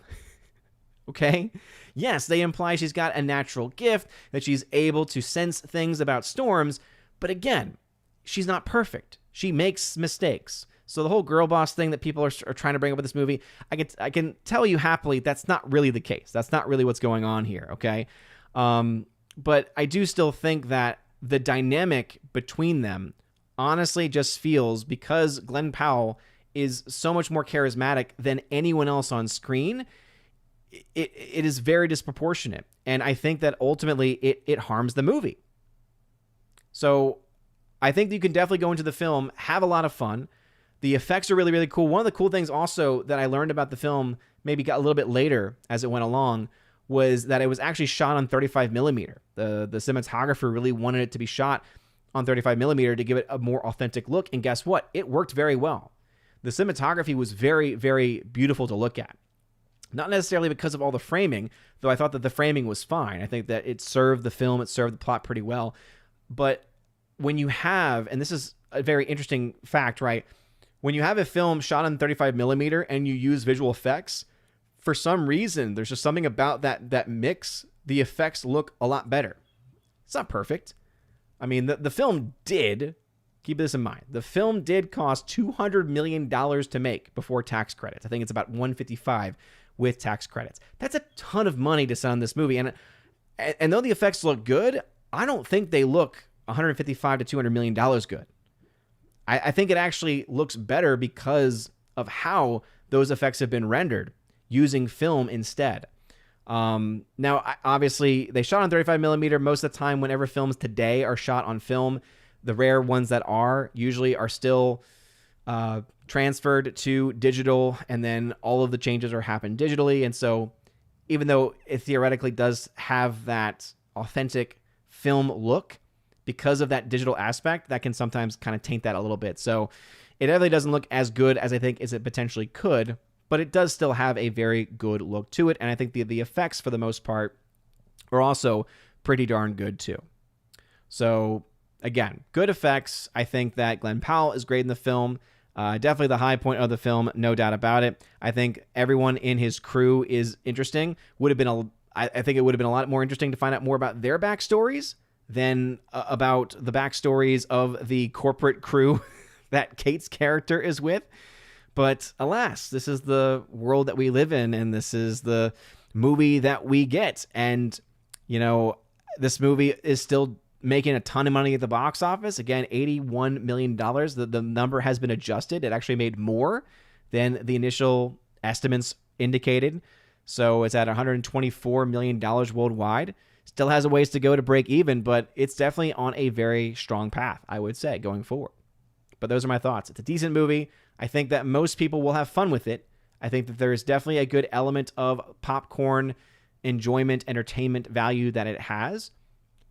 Speaker 1: Okay? Yes, they imply she's got a natural gift, that she's able to sense things about storms, but again, she's not perfect. She makes mistakes. So the whole girl boss thing that people are trying to bring up with this movie, I can tell you happily that's not really the case. That's not really what's going on here, okay? But I do still think that the dynamic between them honestly just feels, because Glenn Powell is so much more charismatic than anyone else on screen, it is very disproportionate. And I think that ultimately it harms the movie. So I think that you can definitely go into the film, have a lot of fun. The effects are really, really cool. One of the cool things also that I learned about the film, maybe got a little bit later as it went along, was that it was actually shot on 35 millimeter. The cinematographer really wanted it to be shot on 35 millimeter to give it a more authentic look. And guess what? It worked very well. The cinematography was very, very beautiful to look at. Not necessarily because of all the framing, though I thought that the framing was fine. I think that it served the film, it served the plot pretty well. But when you have, and this is a very interesting fact, right? When you have a film shot on 35 millimeter and you use visual effects, for some reason, there's just something about that mix. The effects look a lot better. It's not perfect. I mean, the film did, keep this in mind, the film did cost $200 million to make before tax credits. I think it's about $155 with tax credits. That's a ton of money to spend on this movie. And though the effects look good, I don't think they look $155 to $200 million good. I think it actually looks better because of how those effects have been rendered using film instead. Now, obviously, they shot on 35 millimeter. Most of the time, whenever films today are shot on film, the rare ones that are usually are still transferred to digital, and then all of the changes are happen digitally. And so even though it theoretically does have that authentic film look, because of that digital aspect, that can sometimes kind of taint that a little bit. So it definitely doesn't look as good as I think as it potentially could, but it does still have a very good look to it. And I think the effects, for the most part, are also pretty darn good too. So again, good effects. I think that Glenn Powell is great in the film. Definitely the high point of the film, no doubt about it. I think everyone in his crew is interesting. I think it would have been a lot more interesting to find out more about their backstories than about the backstories of the corporate crew that Kate's character is with. But alas, this is the world that we live in, and this is the movie that we get. And, you know, this movie is still making a ton of money at the box office. Again, $81 million. The number has been adjusted. It actually made more than the initial estimates indicated. So it's at $124 million worldwide. Still has a ways to go to break even, but it's definitely on a very strong path, I would say, going forward. But those are my thoughts. It's a decent movie. I think that most people will have fun with it. I think that there is definitely a good element of popcorn enjoyment, entertainment value that it has.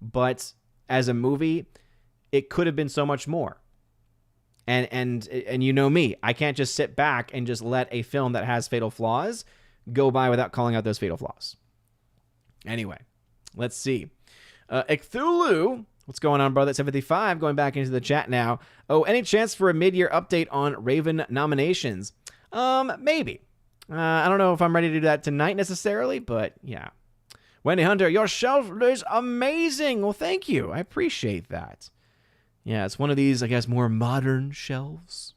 Speaker 1: But as a movie, it could have been so much more. And you know me, I can't just sit back and just let a film that has fatal flaws go by without calling out those fatal flaws. Anyway, let's see. Cthulhu, what's going on, brother? 75, going back into the chat now. Oh, any chance for a mid-year update on Raven nominations? Maybe. I don't know if I'm ready to do that tonight necessarily, but yeah. Wendy Hunter, your shelf is amazing. Well, thank you. I appreciate that. Yeah, it's one of these, I guess, more modern shelves.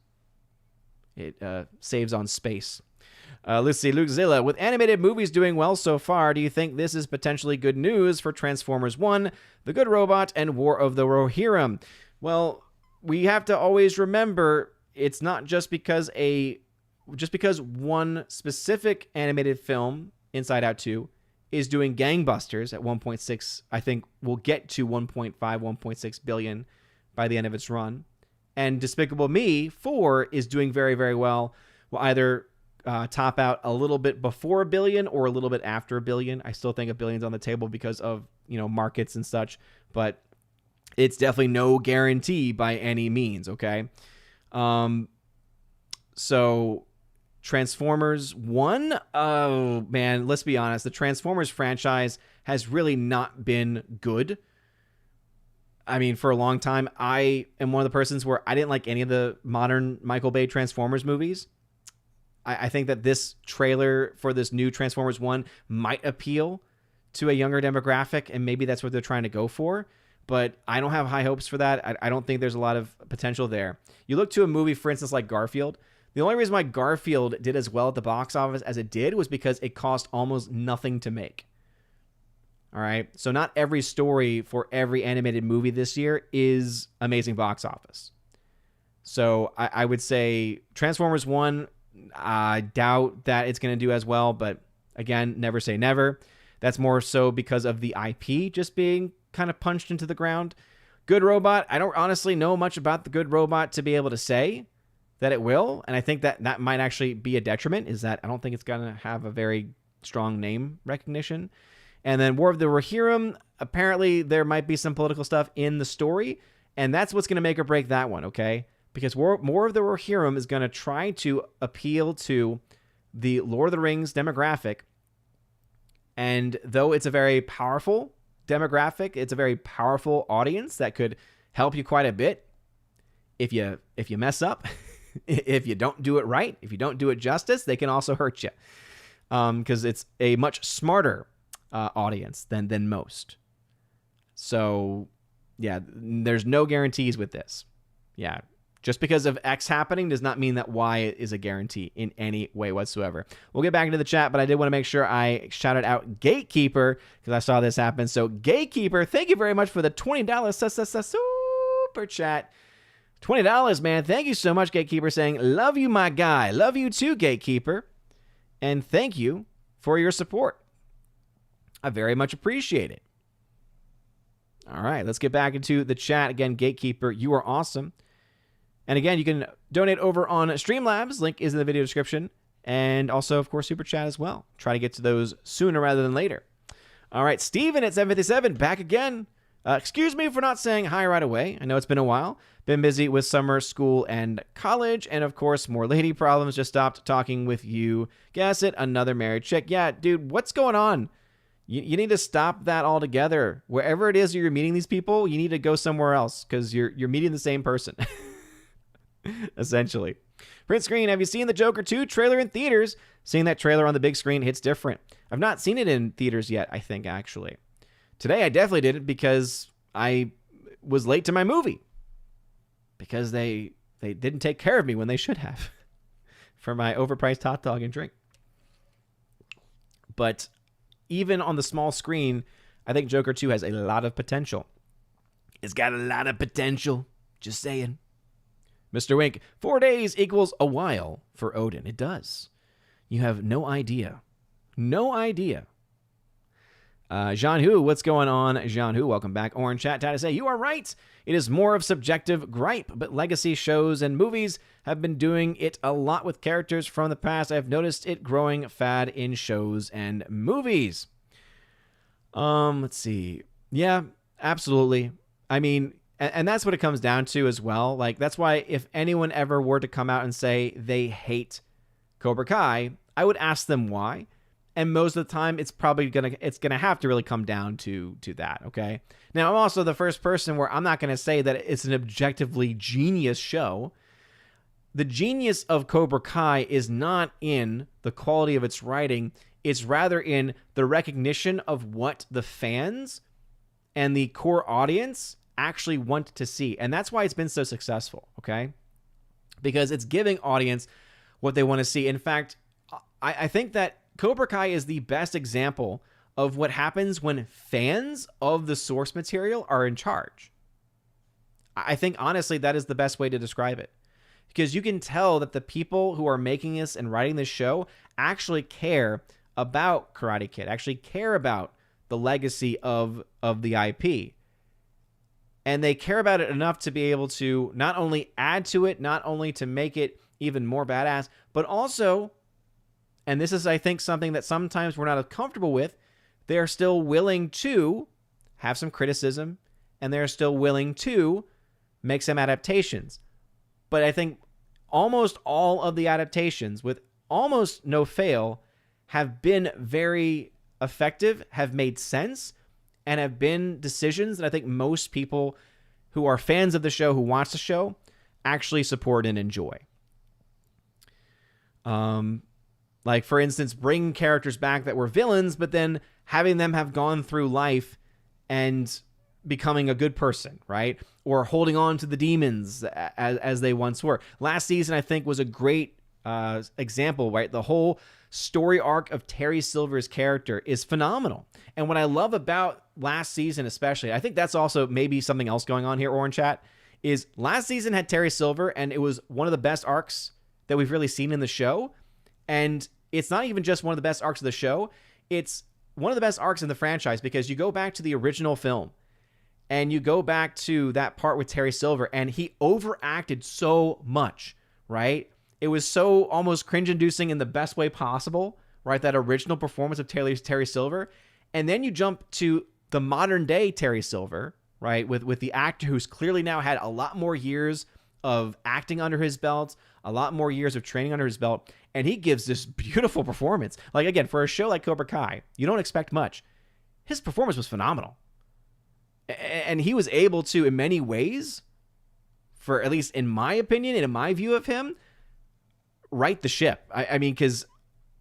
Speaker 1: It saves on space. Let's see, Luke Zilla, with animated movies doing well so far, do you think this is potentially good news for Transformers 1, The Good Robot, and War of the Rohirrim? Well, we have to always remember it's not just because one specific animated film, Inside Out 2, is doing gangbusters at 1.6, I think we'll get to 1.5, 1.6 billion by the end of its run. And Despicable Me 4 is doing very, very well. Will either top out a little bit before $1 billion or a little bit after $1 billion. I still think $1 billion's on the table because of, markets and such, but it's definitely no guarantee by any means, okay? So Transformers 1, oh man, let's be honest, the Transformers franchise has really not been good. I mean, for a long time, I am one of the persons where I didn't like any of the modern Michael Bay Transformers movies. I think that this trailer for this new Transformers 1 might appeal to a younger demographic, and maybe that's what they're trying to go for. But I don't have high hopes for that. I don't think there's a lot of potential there. You look to a movie, for instance, like Garfield. The only reason why Garfield did as well at the box office as it did was because it cost almost nothing to make. All right? So not every story for every animated movie this year is amazing box office. So I would say Transformers 1, I doubt that it's going to do as well, but again, never say never. That's more so because of the IP just being kind of punched into the ground. Good Robot, I don't honestly know much about the Good Robot to be able to say that it will, and I think that might actually be a detriment, is that I don't think it's going to have a very strong name recognition. And then War of the Rohirrim, apparently there might be some political stuff in the story, and that's what's going to make or break that one, okay? Because War of the Rohirrim is going to try to appeal to the Lord of the Rings demographic, and though it's a very powerful demographic, it's a very powerful audience that could help you quite a bit if you mess up. If you don't do it right, if you don't do it justice, they can also hurt you, because it's a much smarter audience than most. So, yeah, there's no guarantees with this. Yeah, just because of X happening does not mean that Y is a guarantee in any way whatsoever. We'll get back into the chat, but I did want to make sure I shouted out Gatekeeper because I saw this happen. So, Gatekeeper, thank you very much for the $20 super chat. $20, man. Thank you so much, Gatekeeper, saying, love you, my guy. Love you too, Gatekeeper. And thank you for your support. I very much appreciate it. All right, let's get back into the chat. Again, Gatekeeper, you are awesome. And again, you can donate over on Streamlabs. Link is in the video description. And also, of course, Super Chat as well. Try to get to those sooner rather than later. All right, Steven at 757, back again. Excuse me for not saying hi right away. I know it's been a while. Been busy with summer, school, and college. And, of course, more lady problems. Just stopped talking with you. Guess it, another married chick. Yeah, dude, what's going on? You need to stop that altogether. Wherever it is you're meeting these people, you need to go somewhere else because you're meeting the same person, essentially. Print Screen, have you seen the Joker 2 trailer in theaters? Seeing that trailer on the big screen hits different. I've not seen it in theaters yet, I think, actually. Today I definitely didn't because I was late to my movie. Because they didn't take care of me when they should have for my overpriced hot dog and drink. But even on the small screen, I think Joker 2 has a lot of potential. It's got a lot of potential. Just saying. Mr. Wink, 4 days equals a while for Odin. It does. You have no idea. No idea. Jean Hu, what's going on? Jean Hu, welcome back. Orange Chat to say, you are right. It is more of subjective gripe, but legacy shows and movies have been doing it a lot with characters from the past. I've noticed it growing fad in shows and movies. Let's see. Yeah, absolutely. I mean, and that's what it comes down to as well. Like, that's why if anyone ever were to come out and say they hate Cobra Kai, I would ask them why. And most of the time, it's probably gonna have to really come down to that. Okay. Now, I'm also the first person where I'm not gonna say that it's an objectively genius show. The genius of Cobra Kai is not in the quality of its writing. It's rather in the recognition of what the fans and the core audience actually want to see, and that's why it's been so successful. Okay, because it's giving audience what they want to see. In fact, I think that Cobra Kai is the best example of what happens when fans of the source material are in charge. I think, honestly, that is the best way to describe it. Because you can tell that the people who are making this and writing this show actually care about Karate Kid, actually care about the legacy of the IP. And they care about it enough to be able to not only add to it, not only to make it even more badass, but also, and this is, I think, something that sometimes we're not comfortable with, they're still willing to have some criticism, and they're still willing to make some adaptations. But I think almost all of the adaptations, with almost no fail, have been very effective, have made sense, and have been decisions that I think most people who are fans of the show, who watch the show, actually support and enjoy. Like, for instance, bringing characters back that were villains, but then having them have gone through life and becoming a good person, right? Or holding on to the demons as they once were. Last season, I think, was a great example, right? The whole story arc of Terry Silver's character is phenomenal. And what I love about last season especially, I think that's also maybe something else going on here, Orange Chat, is last season had Terry Silver, and it was one of the best arcs that we've really seen in the show. And it's not even just one of the best arcs of the show, it's one of the best arcs in the franchise, because you go back to the original film and you go back to that part with Terry Silver, and he overacted so much, right? It was so almost cringe-inducing in the best way possible, right? That original performance of Terry Silver. And then you jump to the modern-day Terry Silver, right? With the actor who's clearly now had a lot more years of acting under his belt, a lot more years of training under his belt, and he gives this beautiful performance. Like, again, for a show like Cobra Kai, you don't expect much. His performance was phenomenal. And he was able to, in many ways, for at least in my opinion and in my view of him, right the ship. I mean, because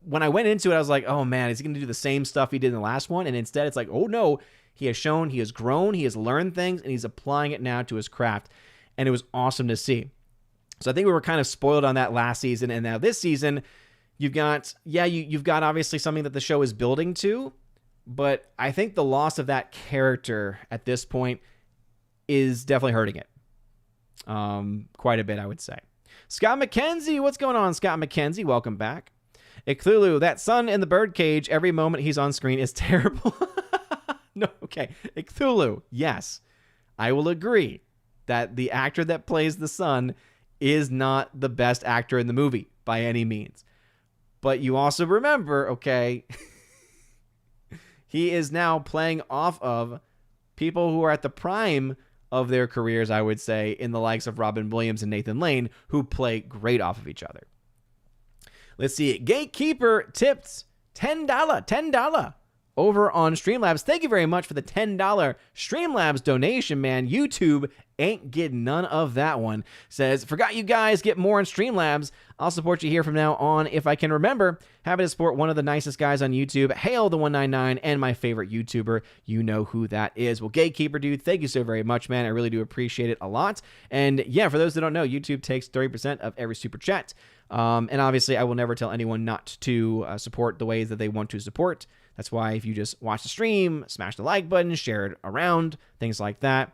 Speaker 1: when I went into it, I was like, oh man, is he going to do the same stuff he did in the last one? And instead, it's like, oh no, he has shown, he has grown, he has learned things, and he's applying it now to his craft. And it was awesome to see. So I think we were kind of spoiled on that last season. And now this season, you've got, you've got obviously something that the show is building to. But I think the loss of that character at this point is definitely hurting it. Quite a bit, I would say. Scott McKenzie, what's going on, Scott McKenzie? Welcome back. Cthulhu, that son in the birdcage, every moment he's on screen is terrible. No, okay. Cthulhu, yes. I will agree that the actor that plays the son is not the best actor in the movie by any means. But you also remember, okay, he is now playing off of people who are at the prime of their careers, I would say, in the likes of Robin Williams and Nathan Lane, who play great off of each other. Let's see. Gatekeeper tipped $10. over on Streamlabs. Thank you very much for the $10 Streamlabs donation, man. YouTube ain't getting none of that one. Says, forgot you guys get more on Streamlabs. I'll support you here from now on if I can remember. Happy to support one of the nicest guys on YouTube. Hail the 199 and my favorite YouTuber. You know who that is. Well, Gatekeeper dude, thank you so very much, man. I really do appreciate it a lot. And yeah, for those that don't know, YouTube takes 30% of every super chat. And obviously, I will never tell anyone not to support the ways that they want to support. That's why if you just watch the stream, smash the like button, share it around, things like that,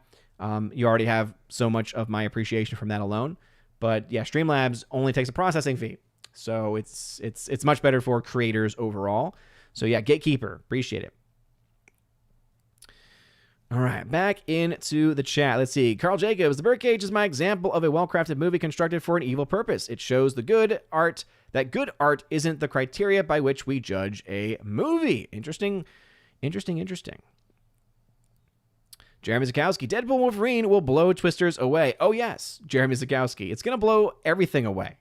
Speaker 1: you already have so much of my appreciation from that alone. But yeah, Streamlabs only takes a processing fee. So it's much better for creators overall. So yeah, Gatekeeper, appreciate it. All right, back into the chat. Let's see. Carl Jacobs, The Birdcage is my example of a well-crafted movie constructed for an evil purpose. It shows that good art isn't the criteria by which we judge a movie. Interesting. Jeremy Zakowski, Deadpool Wolverine will blow Twisters away. Oh, yes, Jeremy Zakowski. It's going to blow everything away.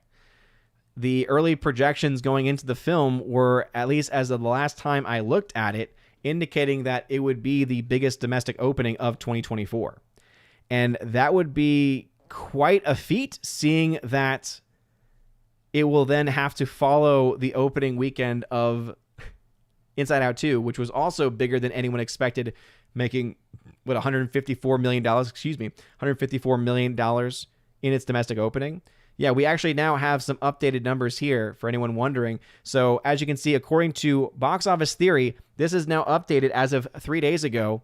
Speaker 1: The early projections going into the film were, at least as of the last time I looked at it, indicating that it would be the biggest domestic opening of 2024. And that would be quite a feat, seeing that it will then have to follow the opening weekend of Inside Out 2, which was also bigger than anyone expected, making $154 million, $154 million in its domestic opening. Yeah, we actually now have some updated numbers here for anyone wondering. So as you can see, according to Box Office Theory, this is now updated as of 3 days ago.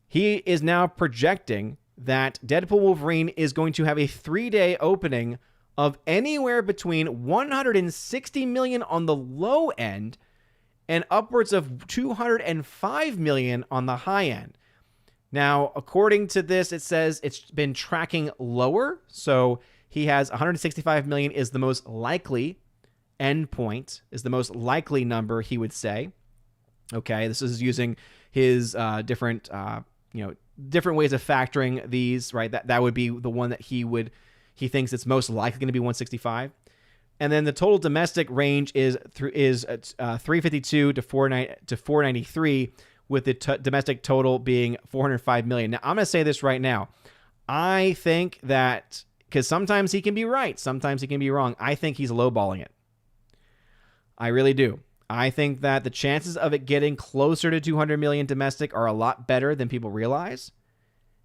Speaker 1: He is now projecting that Deadpool Wolverine is going to have a 3-day opening of anywhere between 160 million on the low end and upwards of 205 million on the high end. Now, according to this, it says it's been tracking lower. So he has 165 million is the most likely endpoint, is the most likely number he would say. Okay, this is using his different ways of factoring these, right? That would be the one that he thinks it's most likely going to be 165. And then the total domestic range is 352 to 493, with the domestic total being 405 million. Now, I'm going to say this right now. I think that, because sometimes he can be right, sometimes he can be wrong, I think he's lowballing it. I really do. I think that the chances of it getting closer to 200 million domestic are a lot better than people realize.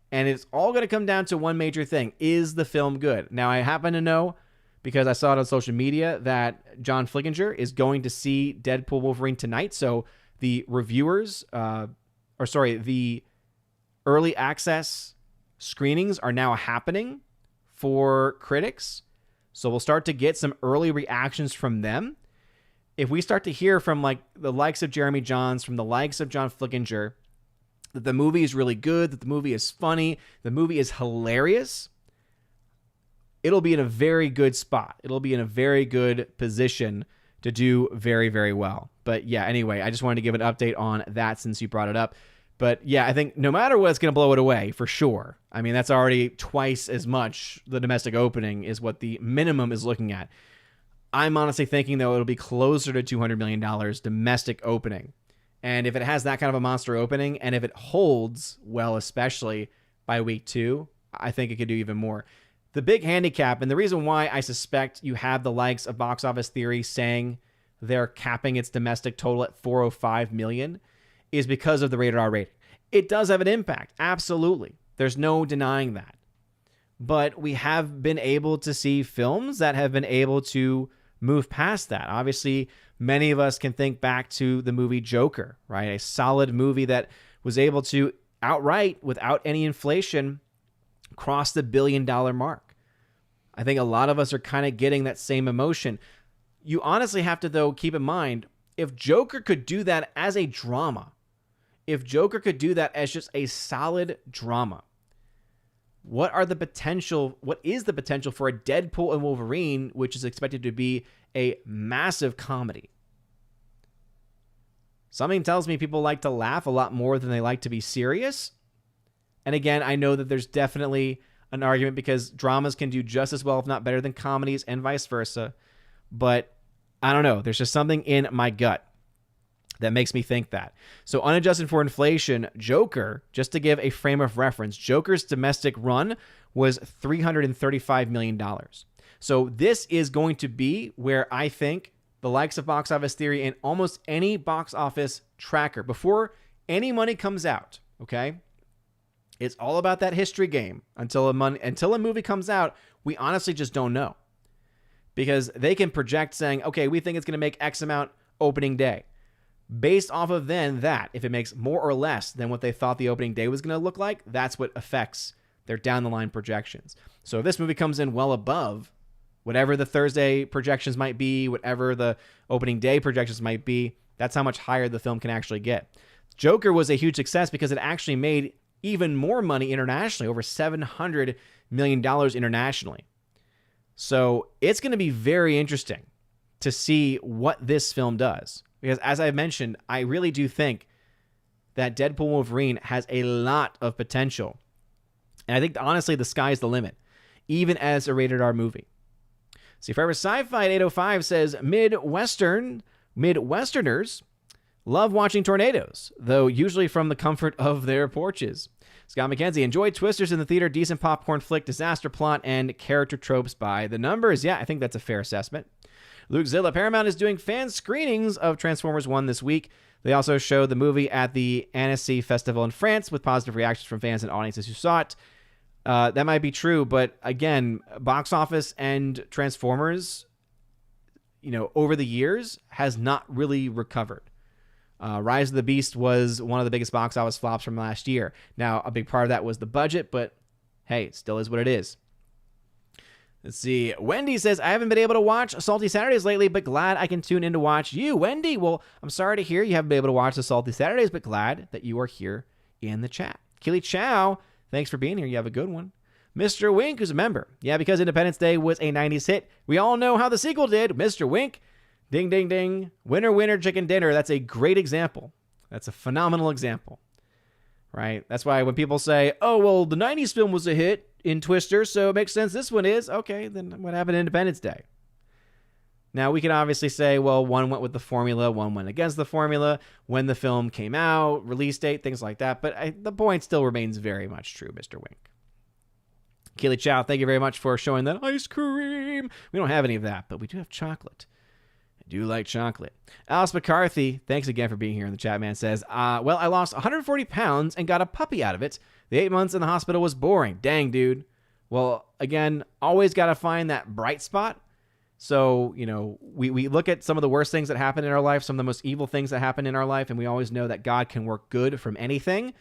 Speaker 1: And it's all going to come down to one major thing. Is the film good? Now, I happen to know, because I saw it on social media, that John Flickinger is going to see Deadpool Wolverine tonight. So the reviewers, the early access screenings are now happening for critics. So we'll start to get some early reactions from them. If we start to hear from like the likes of Jeremy Jahns, from the likes of John Flickinger, that the movie is really good, that the movie is funny, the movie is hilarious, it'll be in a very good spot. It'll be in a very good position to do very, very well. But yeah, anyway, I just wanted to give an update on that since you brought it up. But yeah, I think no matter what, it's going to blow it away for sure. I mean, that's already twice as much. The domestic opening is what the minimum is looking at. I'm honestly thinking, though, it'll be closer to $200 million domestic opening. And if it has that kind of a monster opening, and if it holds well, especially by week 2, I think it could do even more. The big handicap, and the reason why I suspect you have the likes of Box Office Theory saying they're capping its domestic total at 405 million, is because of the rated R rating. It does have an impact, absolutely. There's no denying that. But we have been able to see films that have been able to move past that. Obviously, many of us can think back to the movie Joker, right? A solid movie that was able to outright, without any inflation, cross the $1 billion mark. I think a lot of us are kind of getting that same emotion. You honestly have to, though, keep in mind, if Joker could do that as a drama, if Joker could do that as just a solid drama, what is the potential for a Deadpool and Wolverine, which is expected to be a massive comedy? Something tells me people like to laugh a lot more than they like to be serious. And again, I know that there's definitely an argument because dramas can do just as well, if not better, than comedies and vice versa. But I don't know. There's just something in my gut that makes me think that. So unadjusted for inflation, Joker, just to give a frame of reference, Joker's domestic run was $335 million. So this is going to be where I think the likes of Box Office Theory and almost any box office tracker, before any money comes out, okay? It's all about that history game. Until a movie comes out, we honestly just don't know. Because they can project saying, okay, we think it's going to make X amount opening day. Based off of then that, if it makes more or less than what they thought the opening day was going to look like, that's what affects their down the line projections. So if this movie comes in well above whatever the Thursday projections might be, whatever the opening day projections might be, that's how much higher the film can actually get. Joker was a huge success because it actually made even more money internationally, over $700 million internationally. So it's going to be very interesting to see what this film does. Because as I mentioned, I really do think that Deadpool Wolverine has a lot of potential. And I think, honestly, the sky's the limit, even as a rated R movie. See, Forever Sci-Fi at 805 says, Midwesterners love watching tornadoes, though usually from the comfort of their porches. Scott McKenzie, enjoyed Twisters in the theater, decent popcorn flick, disaster plot, and character tropes by the numbers. Yeah, I think that's a fair assessment. Luke Zilla, Paramount is doing fan screenings of Transformers 1 this week. They also showed the movie at the Annecy Festival in France with positive reactions from fans and audiences who saw it. That might be true, but again, box office and Transformers, over the years has not really recovered. Rise of the Beast was one of the biggest box office flops from last year. Now, a big part of that was the budget, but hey, it still is what it is. Let's see. Wendy says, I haven't been able to watch Salty Saturdays lately, but glad I can tune in to watch you. Wendy, well, I'm sorry to hear you haven't been able to watch the Salty Saturdays, but glad that you are here in the chat. Keely Chow, thanks for being here. You have a good one. Mr. Wink, who's a member. Yeah, because Independence Day was a 90s hit. We all know how the sequel did. Mr. Wink, ding, ding, ding. Winner, winner, chicken dinner. That's a great example. That's a phenomenal example, right? That's why when people say, oh, well, the 90s film was a hit in Twister, so it makes sense this one is. Okay, then what happened to Independence Day? Now, we can obviously say, well, one went with the formula, one went against the formula, when the film came out, release date, things like that. But the point still remains very much true, Mr. Wink. Keely Chow, thank you very much for showing that ice cream. We don't have any of that, but we do have chocolate. I do like chocolate. Alice McCarthy, thanks again for being here in the chat, man, says, well, I lost 140 pounds and got a puppy out of it. The 8 months in the hospital was boring. Dang, dude. Well, again, always got to find that bright spot. So, we look at some of the worst things that happen in our life, some of the most evil things that happen in our life, and we always know that God can work good from anything.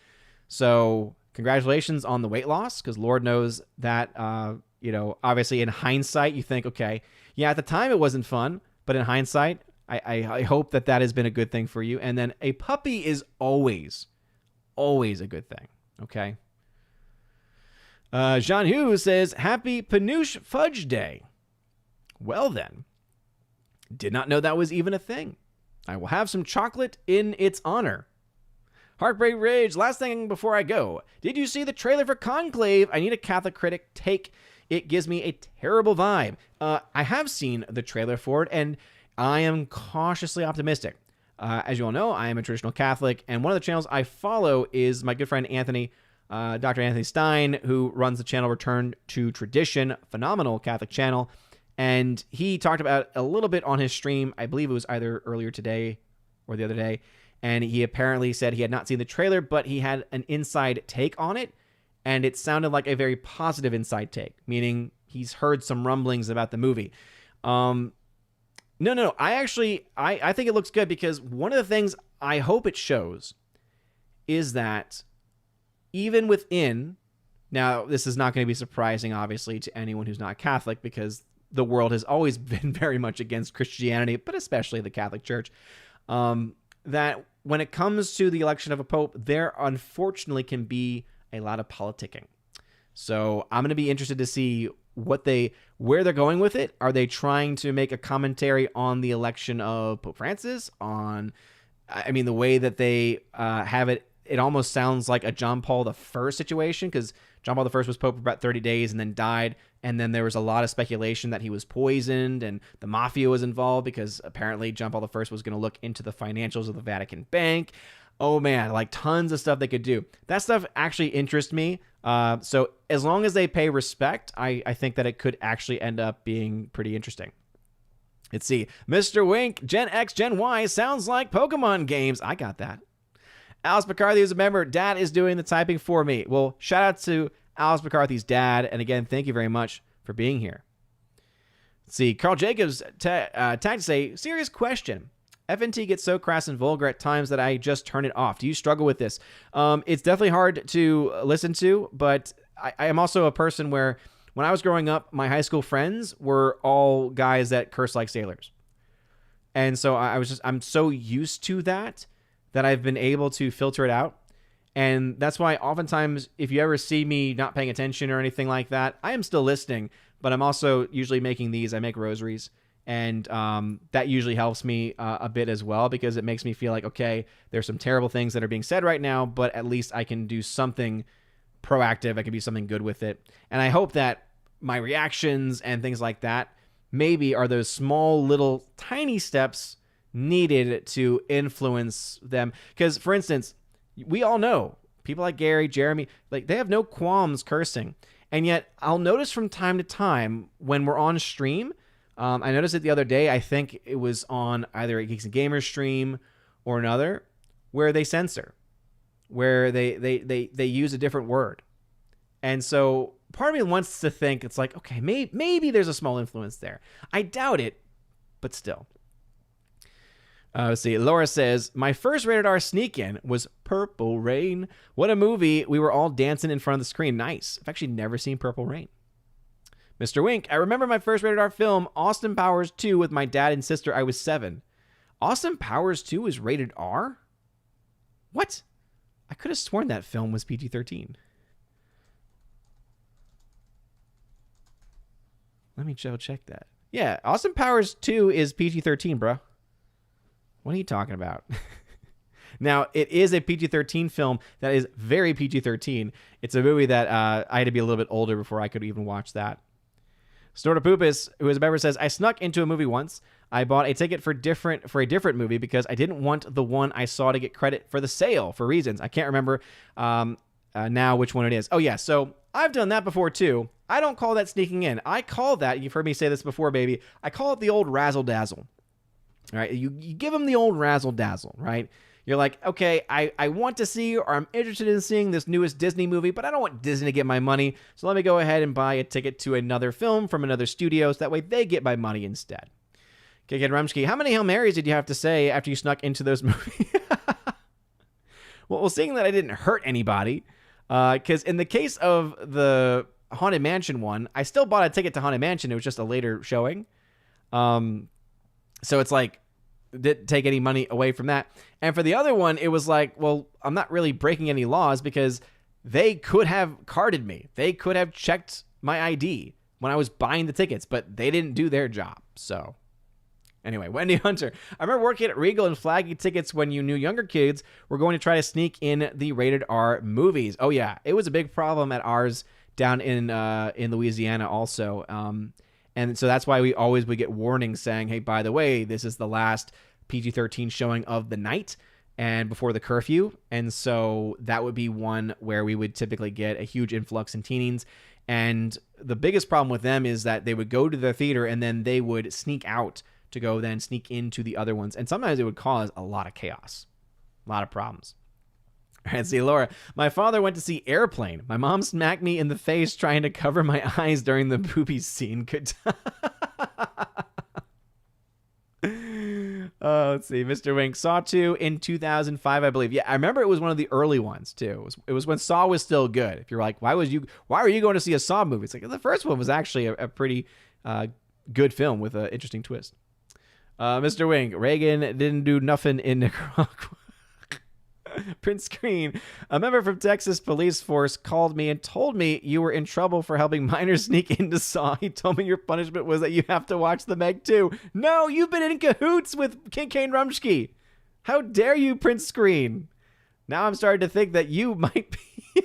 Speaker 1: So congratulations on the weight loss, because Lord knows that, obviously in hindsight, you think, okay, yeah, at the time it wasn't fun, but in hindsight, I hope that has been a good thing for you. And then a puppy is always a good thing. Okay. Jean Hu says, happy Panouche Fudge Day. Well then, did not know that was even a thing. I will have some chocolate in its honor. Heartbreak Rage, last thing before I go. Did you see the trailer for Conclave? I need a Catholic critic take. It gives me a terrible vibe. I have seen the trailer for it, and I am cautiously optimistic. As you all know, I am a traditional Catholic, and one of the channels I follow is my good friend Anthony, Dr. Anthony Stein, who runs the channel Return to Tradition, phenomenal Catholic channel. And he talked about a little bit on his stream. I believe it was either earlier today or the other day. And he apparently said he had not seen the trailer, but he had an inside take on it. And it sounded like a very positive inside take, meaning he's heard some rumblings about the movie. No. I think it looks good, because one of the things I hope it shows is that even within, now this is not going to be surprising, obviously, to anyone who's not Catholic, because the world has always been very much against Christianity, but especially the Catholic Church, that when it comes to the election of a pope, there unfortunately can be a lot of politicking. So I'm going to be interested to see where they're going with it. Are they trying to make a commentary on the election of Pope Francis? The way that they have it, it almost sounds like a John Paul I situation, because John Paul I was Pope for about 30 days and then died. And then there was a lot of speculation that he was poisoned and the mafia was involved because apparently John Paul I was going to look into the financials of the Vatican Bank. Oh man, like tons of stuff they could do. That stuff actually interests me. So as long as they pay respect, I think that it could actually end up being pretty interesting. Let's see. Mr. Wink, Gen X, Gen Y sounds like Pokemon games. I got that. Alice McCarthy is a member. Dad is doing the typing for me. Well, shout out to Alice McCarthy's dad. And again, thank you very much for being here. Let's see. Carl Jacobs tagged to say, serious question. FNT gets so crass and vulgar at times that I just turn it off. Do you struggle with this? It's definitely hard to listen to, but I am also a person where when I was growing up, my high school friends were all guys that curse like sailors. And so I'm so used to that I've been able to filter it out. And that's why oftentimes if you ever see me not paying attention or anything like that, I am still listening, but I'm also usually making these. I make rosaries. And that usually helps me a bit as well because it makes me feel like, okay, there's some terrible things that are being said right now, but at least I can do something proactive. I can do something good with it. And I hope that my reactions and things like that maybe are those small little tiny steps needed to influence them. Because, for instance, we all know people like Gary, Jeremy, like they have no qualms cursing. And yet I'll notice from time to time when we're on stream, I noticed it the other day. I think it was on either a Geeks and Gamers stream or another where they censor, where they use a different word. And so part of me wants to think it's like, okay, maybe there's a small influence there. I doubt it, but still. Let's see. Laura says, my first rated R sneak in was Purple Rain. What a movie. We were all dancing in front of the screen. Nice. I've actually never seen Purple Rain. Mr. Wink, I remember my first rated R film, Austin Powers 2, with my dad and sister. I was 7. Austin Powers 2 is rated R? What? I could have sworn that film was PG-13. Let me check that. Yeah, Austin Powers 2 is PG-13, bro. What are you talking about? Now, it is a PG-13 film that is very PG-13. It's a movie that I had to be a little bit older before I could even watch that. Snortopupus, who is a member, says, I snuck into a movie once. I bought a ticket for a different movie because I didn't want the one I saw to get credit for the sale for reasons. I can't remember now which one it is. Oh, yeah. So I've done that before, too. I don't call that sneaking in. I call that, you've heard me say this before, baby, I call it the old razzle-dazzle. All right, you give them the old razzle-dazzle, right? You're like, okay, I want to see or I'm interested in seeing this newest Disney movie, but I don't want Disney to get my money, so let me go ahead and buy a ticket to another film from another studio so that way they get my money instead. Okay, Kid Rumsky, how many Hail Marys did you have to say after you snuck into those movies? Well, seeing that I didn't hurt anybody, because in the case of the Haunted Mansion one, I still bought a ticket to Haunted Mansion. It was just a later showing. So it's like, didn't take any money away from that. And for the other one, it was like, well, I'm not really breaking any laws because they could have carded me. They could have checked my ID when I was buying the tickets, but they didn't do their job. So anyway, Wendy Hunter. I remember working at Regal and flagging tickets when you knew younger kids were going to try to sneak in the rated R movies. Oh yeah, it was a big problem at ours down in Louisiana also. And so that's why we always would get warnings saying, hey, by the way, this is the last PG-13 showing of the night and before the curfew. And so that would be one where we would typically get a huge influx in teens. And the biggest problem with them is that they would go to the theater and then they would sneak out to go then sneak into the other ones. And sometimes it would cause a lot of chaos, a lot of problems. All right, see, Laura. My father went to see Airplane. My mom smacked me in the face trying to cover my eyes during the boobies scene. Good time. Let's see. Mr. Wink. Saw 2 in 2005, I believe. Yeah, I remember it was one of the early ones, too. It was when Saw was still good. If you're like, why are you going to see a Saw movie? It's like, the first one was actually a pretty good film with an interesting twist. Mr. Wink. Reagan didn't do nothing in Nicaragua. Print screen. A member from Texas police force called me and told me you were in trouble for helping minors sneak into Saw. He told me your punishment was that you have to watch the Meg 2. No, you've been in cahoots with Kincaid Rumsky. How dare you, print screen? Now I'm starting to think that you might be.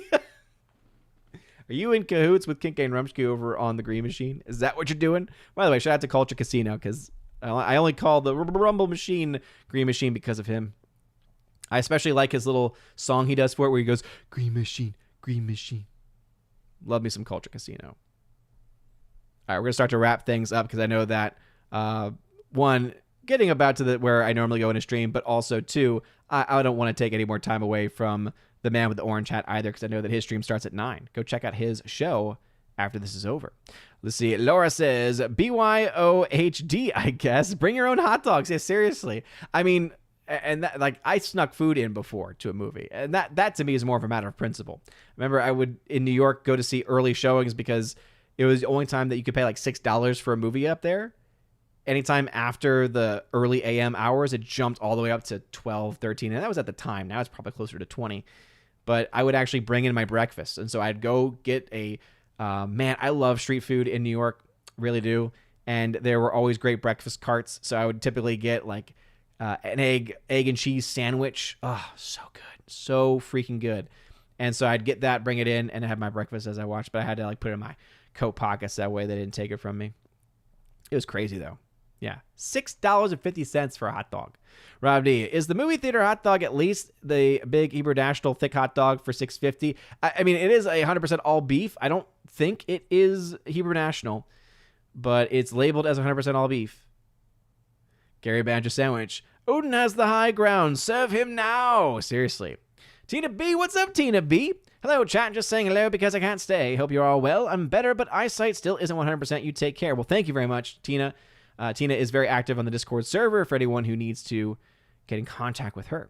Speaker 1: Are you in cahoots with Kincaid Rumsky over on the Green Machine? Is that what you're doing? By the way, shout out to Culture Casino, because I only call the Rumble Machine Green Machine because of him. I especially like his little song he does for it where he goes, Green Machine, Green Machine. Love me some Culture Casino. All right, we're going to start to wrap things up because I know that, one, getting about to where I normally go in a stream, but also, two, I don't want to take any more time away from the man with the orange hat either, because I know that his stream starts at 9. Go check out his show after this is over. Let's see. Laura says, BYOHD, I guess. Bring your own hot dogs. Yeah, seriously. I mean, and that, like, I snuck food in before to a movie, and that to me is more of a matter of principle. Remember, I would, in New York, go to see early showings because it was the only time that you could pay like $6 for a movie up there. Anytime after the early AM hours, it jumped all the way up to 12, 13, and that was at the time. Now it's probably closer to 20. But I would actually bring in my breakfast, and so I'd go get a man, I love street food in New York, really do, and there were always great breakfast carts, so I would typically get like an egg and cheese sandwich. Oh, so good, so freaking good. And so I'd get that, bring it in, and have my breakfast as I watched, but I had to like put it in my coat pockets, that way they didn't take it from me. It was crazy, though. Yeah, $6.50 for a hot dog. Rob D, is the movie theater hot dog at least the big Eber National thick hot dog for $6.50? I mean, it is 100% all beef. I don't think it is Heber National, but it's labeled as 100% all beef. Gary Banjo Sandwich. Odin has the high ground. Serve him now. Seriously. Tina B, what's up, Tina B? Hello, chat. Just saying hello because I can't stay. Hope you're all well. I'm better, but eyesight still isn't 100%. You take care. Well, thank you very much, Tina. Tina is very active on the Discord server for anyone who needs to get in contact with her.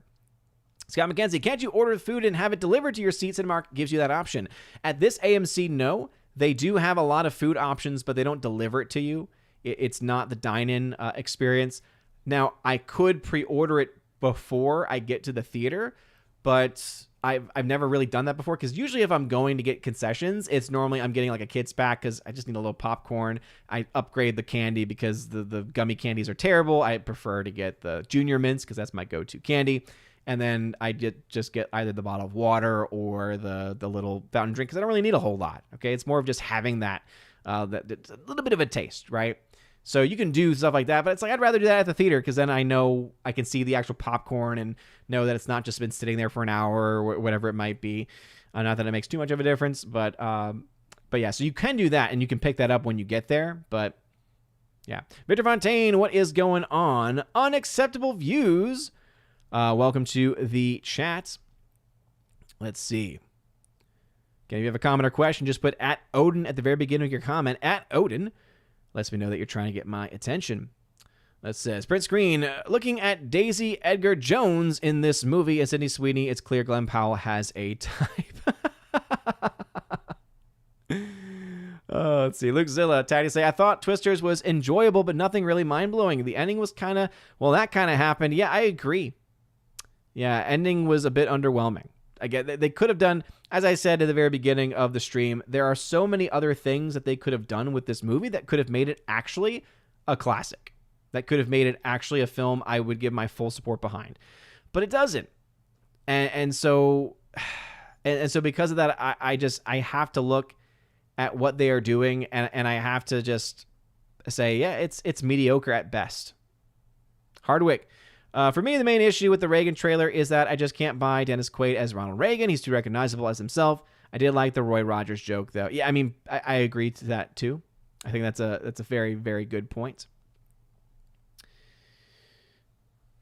Speaker 1: Scott McKenzie, can't you order food and have it delivered to your seat? Cinemark gives you that option. At this AMC, no. They do have a lot of food options, but they don't deliver it to you. It's not the dine-in experience. Now, I could pre-order it before I get to the theater, but I've never really done that before, because usually if I'm going to get concessions, it's normally I'm getting like a kid's pack because I just need a little popcorn. I upgrade the candy because the gummy candies are terrible. I prefer to get the junior mints because that's my go-to candy. And then I just get either the bottle of water or the little fountain drink because I don't really need a whole lot. Okay, it's more of just having that a little bit of a taste, right? So you can do stuff like that, but it's like I'd rather do that at the theater because then I know I can see the actual popcorn and know that it's not just been sitting there for an hour or whatever it might be. Not that it makes too much of a difference, but yeah, so you can do that and you can pick that up when you get there. But yeah, Victor Fontaine, what is going on? Unacceptable views. Welcome to the chat. Let's see. Okay, if you have a comment or question, just put at Odin at the very beginning of your comment. At Odin lets me know that you're trying to get my attention. Let's say, Sprint Screen, looking at Daisy Edgar Jones in this movie as Sydney Sweeney, it's clear Glenn Powell has a type. Let's see. Luke Zilla, Taddy say, I thought Twisters was enjoyable, but nothing really mind-blowing. The ending was kind of, well, that kind of happened. Yeah, I agree. Yeah, ending was a bit underwhelming. Again, they could have done, as I said at the very beginning of the stream, there are so many other things that they could have done with this movie that could have made it actually a classic. That could have made it actually a film I would give my full support behind. But it doesn't. And so because of that, I have to look at what they are doing, and I have to just say, yeah, it's mediocre at best. Hardwick. For me, the main issue with the Reagan trailer is that I just can't buy Dennis Quaid as Ronald Reagan. He's too recognizable as himself. I did like the Roy Rogers joke, though. Yeah, I mean, I agree to that, too. I think that's a very, very good point.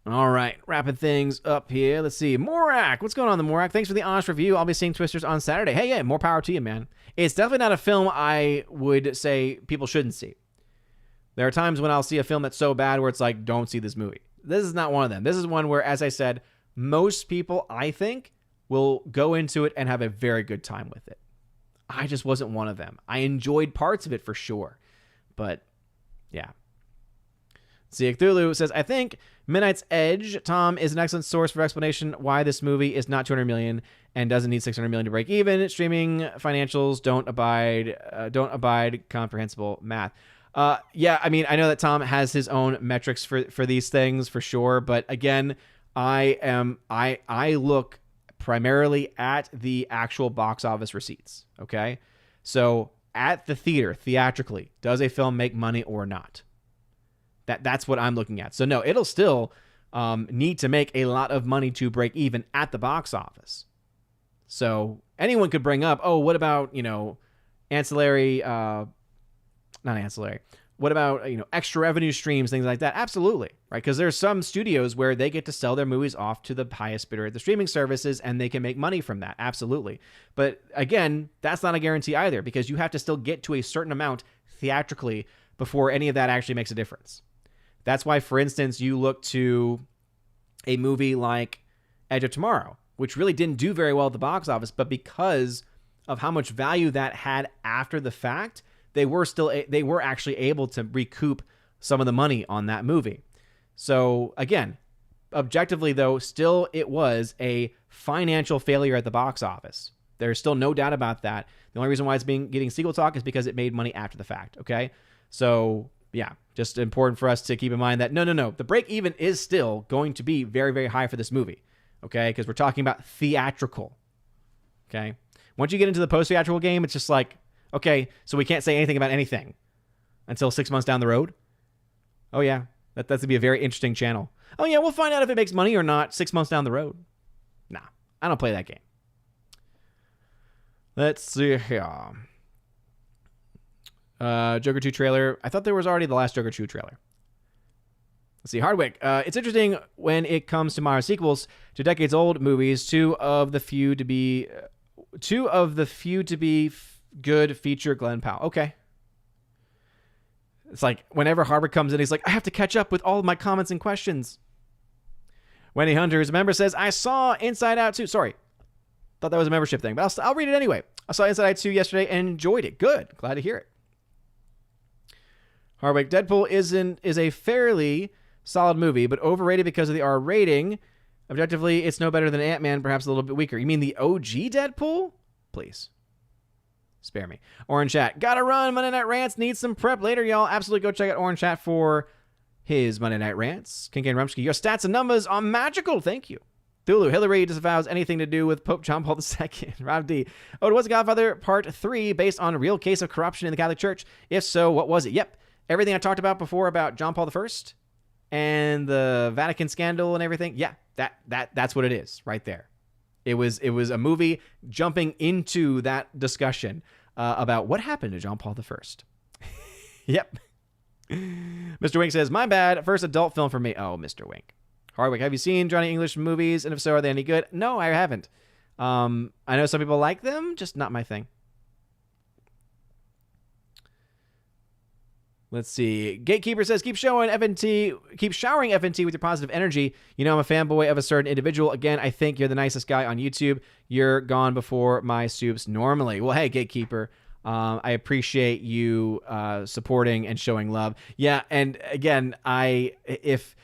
Speaker 1: All right, wrapping things up here. Let's see. Morak. What's going on, the Morak? Thanks for the honest review. I'll be seeing Twisters on Saturday. Hey, yeah, more power to you, man. It's definitely not a film I would say people shouldn't see. There are times when I'll see a film that's so bad where it's like, don't see this movie. This is not one of them. This is one where, as I said, most people, I think, will go into it and have a very good time with it. I just wasn't one of them. I enjoyed parts of it for sure. But, yeah. Zeke Thulu says, I think Midnight's Edge, Tom, is an excellent source for explanation why this movie is not $200 million and doesn't need $600 million to break even. Streaming financials don't abide comprehensible math. Yeah, I mean, I know that Tom has his own metrics for these things for sure, but again, I look primarily at the actual box office receipts. Okay, So at the theater, theatrically, does a film make money or not? That's what I'm looking at. So no, it'll still need to make a lot of money to break even at the box office. So anyone could bring up, oh, what about, ancillary, not ancillary. What about, extra revenue streams, things like that? Absolutely, right? Because there's some studios where they get to sell their movies off to the highest bidder at the streaming services, and they can make money from that. Absolutely. But again, that's not a guarantee either, because you have to still get to a certain amount theatrically before any of that actually makes a difference. That's why, for instance, you look to a movie like Edge of Tomorrow, which really didn't do very well at the box office, but because of how much value that had after the fact, they were actually able to recoup some of the money on that movie. So again, objectively though, still it was a financial failure at the box office. There's still no doubt about that. The only reason why it's getting sequel talk is because it made money after the fact. Okay, so yeah, just important for us to keep in mind that no, the break even is still going to be very, very high for this movie. Okay, because we're talking about theatrical. Okay, once you get into the post-theatrical game, it's just like, okay, so we can't say anything about anything until 6 months down the road. Oh yeah, that's going to be a very interesting channel. Oh yeah, we'll find out if it makes money or not 6 months down the road. Nah, I don't play that game. Let's see here. Joker 2 trailer. I thought there was already the last Joker 2 trailer. Let's see, Hardwick. It's interesting when it comes to modern sequels to decades-old movies. Two of the few to be good feature Glenn Powell. Okay. It's like whenever Hardwick comes in, he's like, I have to catch up with all of my comments and questions. Wendy Hunter, as a member, says, I saw Inside Out 2. Sorry. Thought that was a membership thing, but I'll read it anyway. I saw Inside Out 2 yesterday and enjoyed it. Good. Glad to hear it. Hardwick, Deadpool is a fairly solid movie, but overrated because of the R rating. Objectively, it's no better than Ant-Man, perhaps a little bit weaker. You mean the OG Deadpool? Please. Spare me. Orange Chat. Gotta run. Monday Night Rants needs some prep later, y'all. Absolutely go check out Orange Chat for his Monday Night Rants. Kincaid Rumsky. Your stats and numbers are magical. Thank you. Thulu. Hillary disavows anything to do with Pope John Paul II. Rob D. Oh, it was Godfather Part 3 based on a real case of corruption in the Catholic Church? If so, what was it? Yep. Everything I talked about before about John Paul I and the Vatican scandal and everything. Yeah, that's what it is right there. It was a movie jumping into that discussion about what happened to John Paul I. Yep. Mr. Wink says, my bad. First adult film for me. Oh, Mr. Wink. Hardwick, have you seen Johnny English movies? And if so, are they any good? No, I haven't. I know some people like them, just not my thing. Let's see. Gatekeeper says, keep showering FNT with your positive energy. You know, I'm a fanboy of a certain individual. Again, I think you're the nicest guy on YouTube. You're gone before my soups normally. Well, hey, Gatekeeper, I appreciate you supporting and showing love. Yeah, and again, if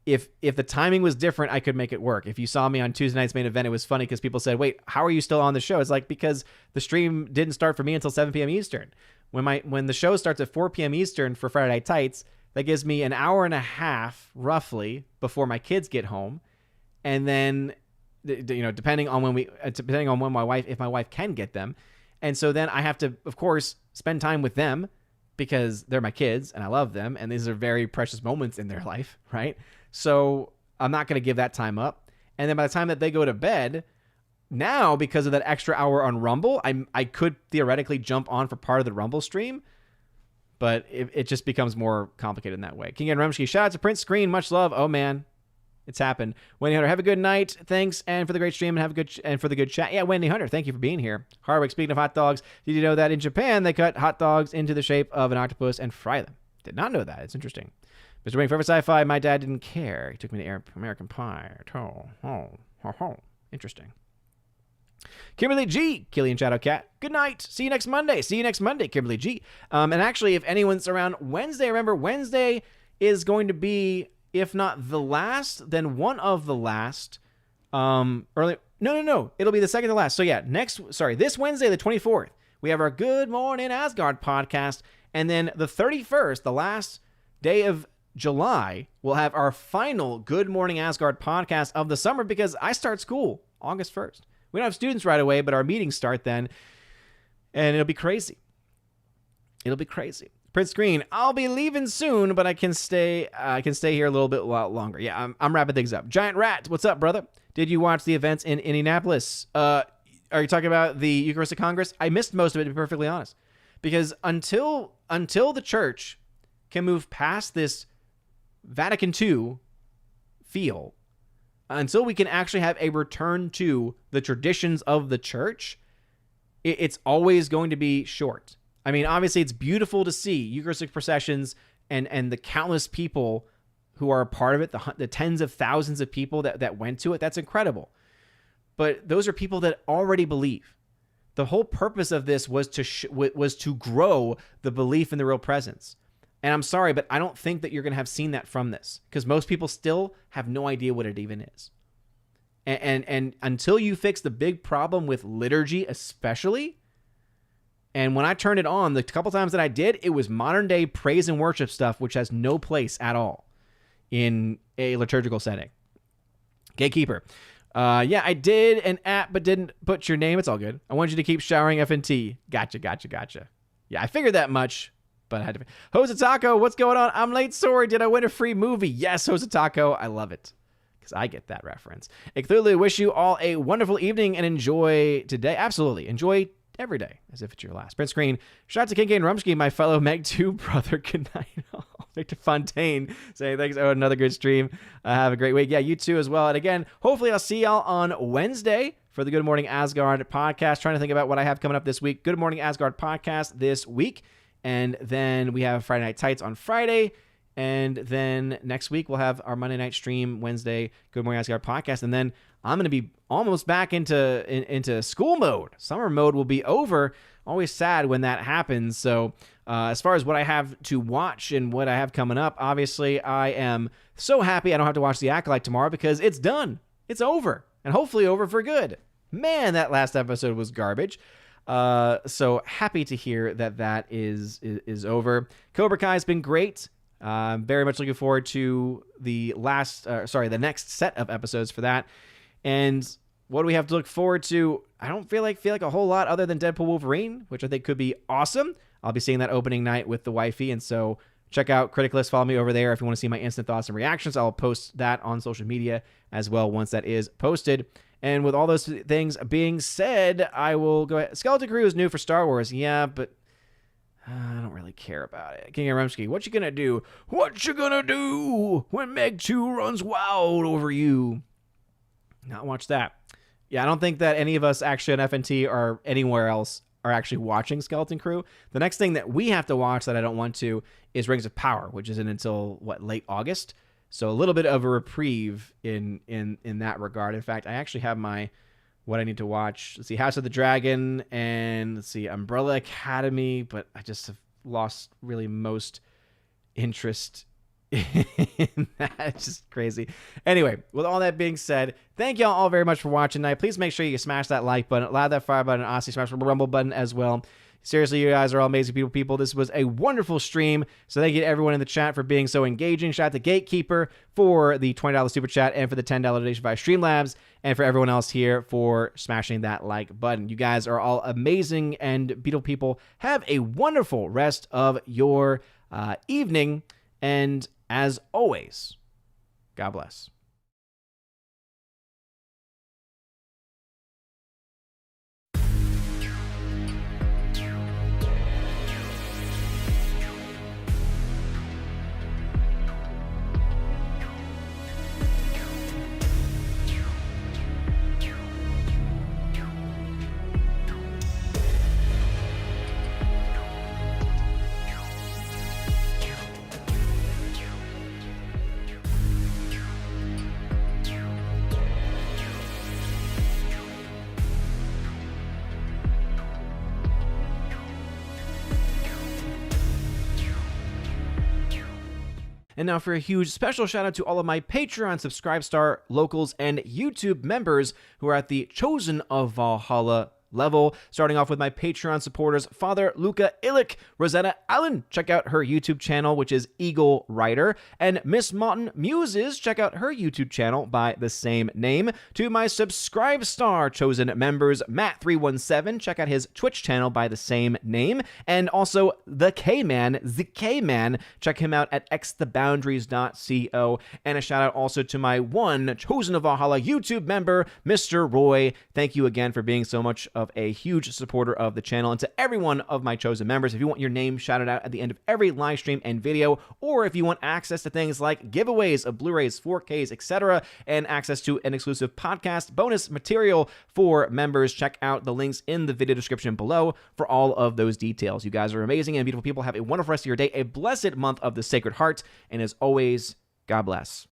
Speaker 1: the timing was different, I could make it work. If you saw me on Tuesday night's main event, it was funny because people said, wait, how are you still on the show? It's like, because the stream didn't start for me until 7 p.m. Eastern. When the show starts at 4 p.m. Eastern for Friday Night Tights, that gives me an hour and a half, roughly, before my kids get home. And then, depending on when my wife can get them. And so then I have to, of course, spend time with them because they're my kids and I love them. And these are very precious moments in their life, right? So I'm not going to give that time up. And then by the time that they go to bed, now, because of that extra hour on Rumble, I could theoretically jump on for part of the Rumble stream, but it just becomes more complicated in that way. King and Rumsky, shout out to Prince Screen, much love. Oh man, it's happened. Wendy Hunter, have a good night. Thanks, and for the great stream, and for the good chat. Yeah, Wendy Hunter, thank you for being here. Hardwick, speaking of hot dogs, did you know that in Japan they cut hot dogs into the shape of an octopus and fry them? Did not know that. It's interesting. Mr. Wing, forever sci-fi. My dad didn't care. He took me to American Pie. Interesting. Kimberly G, Killian Shadowcat, good night. See you next Monday. Kimberly G. And actually, if anyone's around Wednesday, remember Wednesday is going to be, if not the last, then one of the last. It'll be the second to last. So yeah, this Wednesday, the 24th, we have our Good Morning Asgard podcast, and then the 31st, the last day of July, we'll have our final Good Morning Asgard podcast of the summer because I start school August 1st. We don't have students right away, but our meetings start then. And it'll be crazy. It'll be crazy. Prince Green, I'll be leaving soon, but I can stay here a little bit longer. Yeah, I'm wrapping things up. Giant Rat, what's up, brother? Did you watch the events in Indianapolis? Are you talking about the Eucharistic Congress? I missed most of it, to be perfectly honest. Because until the church can move past this Vatican II feel, until we can actually have a return to the traditions of the church, it's always going to be short. I mean, obviously, it's beautiful to see Eucharistic processions and the countless people who are a part of it, the tens of thousands of people that went to it. That's incredible. But those are people that already believe. The whole purpose of this was to grow the belief in the real presence. And I'm sorry, but I don't think that you're going to have seen that from this, because most people still have no idea what it even is. And until you fix the big problem with liturgy, especially, and when I turned it on, the couple times that I did, it was modern day praise and worship stuff, which has no place at all in a liturgical setting. Gatekeeper. Yeah, I did an app, but didn't put your name. It's all good. I want you to keep showering FNT. Gotcha. Yeah, I figured that much, but I had to. Hosataco, what's going on? I'm late. Sorry. Did I win a free movie? Yes, Hosataco. I love it, because I get that reference. I clearly wish you all a wonderful evening and enjoy today. Absolutely. Enjoy every day as if it's your last. Print Screen. Shout out to Kinky and Rumsky, my fellow Meg 2 brother. Good night. Victor Fontaine saying thanks. Oh, another good stream. Have a great week. Yeah, you too as well. And again, hopefully I'll see y'all on Wednesday for the Good Morning Asgard podcast. Trying to think about what I have coming up this week. Good Morning Asgard podcast this week. And then we have Friday Night Tights on Friday. And then next week we'll have our Monday night stream, Wednesday, Good Morning Asgard podcast. And then I'm going to be almost back into school mode. Summer mode will be over. Always sad when that happens. So as far as what I have to watch and what I have coming up, obviously I am so happy I don't have to watch The Acolyte tomorrow, because it's done. It's over. And hopefully over for good. Man, that last episode was garbage. So happy to hear that is over. Cobra Kai has been great. I'm very much looking forward to the next set of episodes for that. And what do we have to look forward to? I don't feel like a whole lot other than Deadpool Wolverine, which I think could be awesome. I'll be seeing that opening night with the wifey, and so check out Critic List. Follow me over there if you want to see my instant thoughts and reactions. I'll post that on social media as well once that is posted. And with all those things being said, I will go ahead. Skeleton Crew is new for Star Wars. Yeah, but I don't really care about it. King Remsky, what you gonna do? What you gonna do when Meg 2 runs wild over you? Not watch that. Yeah, I don't think that any of us actually on FNT or anywhere else are actually watching Skeleton Crew. The next thing that we have to watch that I don't want to is Rings of Power, which isn't until, late August? So a little bit of a reprieve in that regard. In fact, I actually have what I need to watch. Let's see, House of the Dragon, and let's see, Umbrella Academy, but I just have lost really most interest in that. It's just crazy. Anyway, with all that being said, thank y'all all very much for watching tonight. Please make sure you smash that like button, loud that fire button, and honestly smash the rumble button as well. Seriously, you guys are all amazing people. This was a wonderful stream. So thank you to everyone in the chat for being so engaging. Shout out to Gatekeeper for the $20 super chat and for the $10 donation via Streamlabs, and for everyone else here for smashing that like button. You guys are all amazing and beautiful people. Have a wonderful rest of your evening. And as always, God bless. And now for a huge special shout out to all of my Patreon, Subscribe Star, locals, and YouTube members who are at the Chosen of Valhalla level. Starting off with my Patreon supporters, Father Luca Illich, Rosetta Allen, check out her YouTube channel, which is Eagle Writer, and Miss Martin Muses, check out her YouTube channel by the same name. To my Subscribe Star chosen members, Matt317, check out his Twitch channel by the same name, and also the K-Man, check him out at xtheboundaries.co, and a shout out also to my one Chosen of Valhalla YouTube member, Mr. Roy. Thank you again for being so much of a huge supporter of the channel, and to every one of my chosen members, if you want your name shouted out at the end of every live stream and video, or if you want access to things like giveaways of Blu-rays, 4Ks, etc., and access to an exclusive podcast bonus material for members, check out the links in the video description below for all of those details. You guys are amazing and beautiful people. Have a wonderful rest of your day, a blessed month of the Sacred Heart, and as always, God bless.